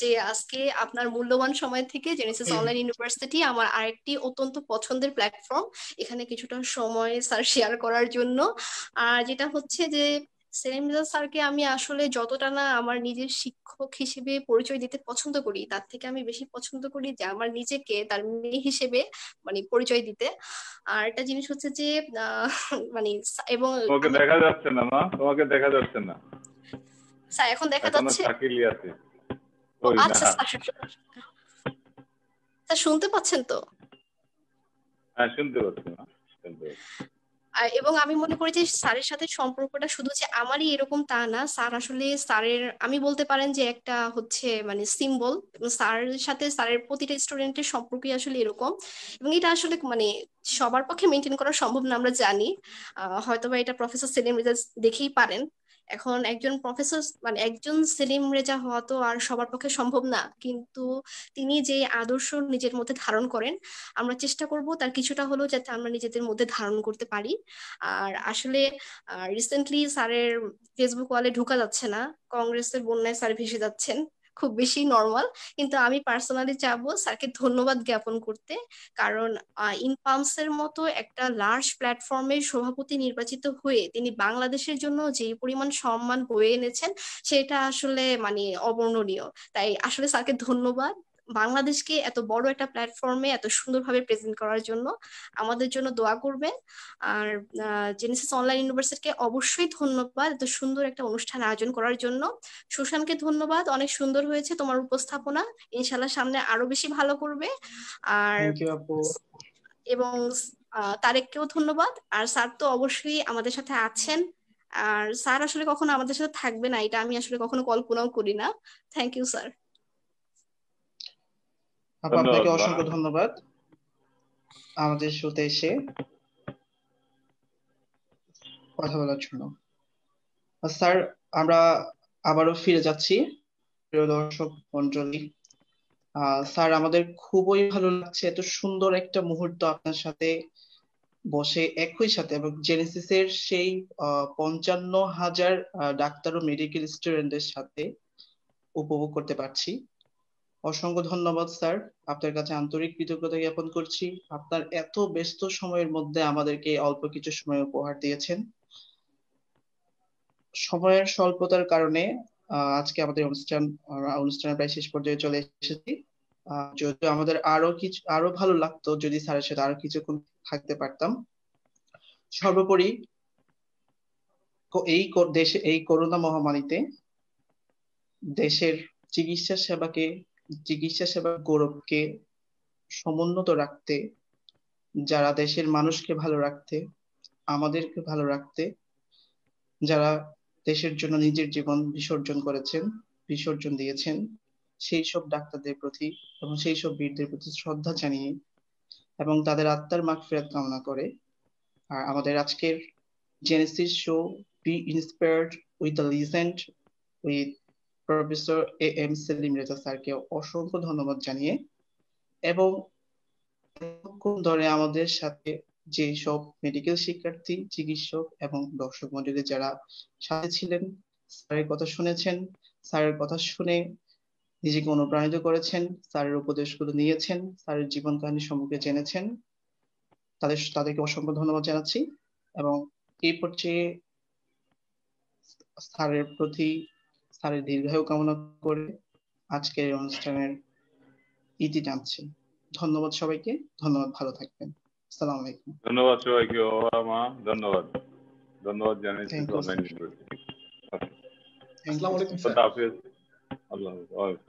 যে আজকে আপনার মূল্যবান সময় থেকে জেনেসিস অনলাইন ইউনিভার্সিটি আমার আরেকটি অত্যন্ত পছন্দের প্ল্যাটফর্ম, এখানে কিছুটা সময় স্যার শেয়ার করার জন্য। আর যেটা হচ্ছে যে সেলিম রেজা স্যারকে আমি আসলে যতটা না আমার নিজের শিক্ষক হিসেবে পরিচয় দিতে পছন্দ করি, তার থেকে আমি বেশি পছন্দ করি যে আমার নিজেকে তার মেয়ে হিসেবে মানে পরিচয় দিতে। আর একটা জিনিস হচ্ছে যে মানে এবং তোমাকে দেখা যাচ্ছে না মা, তোমাকে দেখা যাচ্ছে না। স্যার এখন দেখা এখনো যাচ্ছে? শাকিলি আছে। আচ্ছা স্যার, স্যার শুনতে পাচ্ছেন তো? হ্যাঁ, শুনতে পাচ্ছি না, শুনতে পাচ্ছি। এবং আমি মনে করি যে স্যারের সাথে সম্পর্কটা শুধু যে আমারই এরকম তা না, স্যার আসলে স্যারের আমি বলতে পারেন যে একটা হচ্ছে মানে সিম্বল। স্যারের সাথে স্যারের প্রতিটা স্টুডেন্টের সম্পর্কই আসলে এরকম, এবং এটা আসলে মানে সবার পক্ষে মেনটেন করা সম্ভব না আমরা জানি। হয়তোবা এটা প্রফেসর সেলিম রেজা দেখেই পারেন। এখন একজন প্রফেসর মানে একজন সেলিম রেজা হওয়া তো আর সবার পক্ষে সম্ভব না, কিন্তু তিনি যে আদর্শ নিজের মধ্যে ধারণ করেন আমরা চেষ্টা করব তার কিছুটা হলেও যাতে আমরা নিজেদের মধ্যে ধারণ করতে পারি। আর আসলে রিসেন্টলি স্যারের ফেসবুক ওয়ালে ঢোকা যাচ্ছে না, কংগ্রেসের বন্যায় স্যার ভেসে যাচ্ছেন, খুব বেশি নর্মাল। কিন্তু আমি পার্সোনালি চাবো স্যারকে ধন্যবাদ জ্ঞাপন করতে, কারণ ইনপালসের মতো একটা লার্জ প্ল্যাটফর্মের সভাপতি নির্বাচিত হয়ে তিনি বাংলাদেশের জন্য যে পরিমাণ সম্মান বয়ে এনেছেন সেটা আসলে মানে অবর্ণনীয়। তাই আসলে স্যারকে ধন্যবাদ বাংলাদেশকে এত বড় একটা প্ল্যাটফর্মে এত সুন্দরভাবে প্রেজেন্ট করার জন্য। আমাদের জন্য দোয়া করবেন। আর জেনেসিস অনলাইন ইউনিভার্সিটিকে অবশ্যই ধন্যবাদ এত সুন্দর একটা অনুষ্ঠান আয়োজন করার জন্য। সুশানকে ধন্যবাদ, অনেক সুন্দর হয়েছে তোমার উপস্থাপনা, ইনশাল্লাহ সামনে আরো বেশি ভালো করবে। আর থ্যাংক ইউ আপু। এবং তারেককেও ধন্যবাদ। আর স্যার তো অবশ্যই আমাদের সাথে আছেন, আর স্যার আসলে কখনো আমাদের সাথে থাকবে না এটা আমি আসলে কখনো কল্পনাও করি না। Thank you sir. আপু, আপনাকে ধন্যবাদ মা। অসংখ্য ধন্যবাদ আমাদের শোতে এসে কথা বলার জন্য। স্যার, আমরা আবারও ফিরে যাচ্ছি প্রিয় দর্শক মন্ডলী। স্যার, আমাদের খুবই ভালো লাগছে এত সুন্দর একটা মুহূর্ত আপনার সাথে বসে একই সাথে, এবং জেনেসিসের সেই 55,000 ডাক্তার ও মেডিকেল স্টুডেন্টদের সাথে উপভোগ করতে পারছি। অসংখ্য ধন্যবাদ স্যার, আপনার কাছে আন্তরিক কৃতজ্ঞতা জ্ঞাপন করছি। আপনার এত ব্যস্ত সময়ের মধ্যে আমাদেরকে অল্প কিছু সময় উপহার দিয়েছেন। সময়ের স্বল্পতার কারণে আজকে আমাদের অনুষ্ঠানের প্রায় শেষ পর্যায়ে চলে এসেছি। যদিও আমাদের আরো ভালো লাগতো যদি স্যারের সাথে আরো কিছুক্ষণ থাকতে পারতাম। সর্বোপরি এই করোনা মহামারীতে দেশের চিকিৎসা সেবার গৌরবকে সমুন্নত রাখতে, যারা দেশের মানুষকে ভালো রাখতে, আমাদেরকে ভালো রাখতে, যারা দেশের জন্য নিজের জীবন বিসর্জন দিয়েছেন, সেই সব ডাক্তারদের প্রতি এবং সেই সব বীরদের প্রতি শ্রদ্ধা জানিয়ে এবং তাদের আত্মার মাগফিরাত কামনা করে আর আমাদের আজকের Genesis show be inspired with the legend with professor AM Selim Reza স্যারকে অসংখ্য ধন্যবাদ জানিয়ে, এবং এতক্ষণ ধরে আমাদের সাথে যে সব মেডিকেল শিক্ষার্থী, চিকিৎসক এবং দর্শক মণ্ডলী যারা সাথে ছিলেন, স্যারের কথা শুনেছেন, স্যারের কথা শুনে নিজেকে অনুপ্রাণিত করেছেন, স্যারের উপদেশগুলো নিয়েছেন, স্যারের জীবন কাহিনী সম্পর্কে জেনেছেন, তাদেরকে অসংখ্য ধন্যবাদ জানাচ্ছি। এবং এই পর্যায়ে স্যারের দীর্ঘায়ু কামনা করে আজকের এই অনুষ্ঠানের ইতি টানছি। ধন্যবাদ সবাইকে, ধন্যবাদ, ভালো থাকবেন। আসসালামু আলাইকুম। ধন্যবাদ সবাইকে। মা, ধন্যবাদ। ধন্যবাদ জানাচ্ছি অনলাইন ইউনিভার্সিটি। আসসালামু আলাইকুম স্যার। আল্লাহ হাফেজ। আল্লাহ হাফেজ।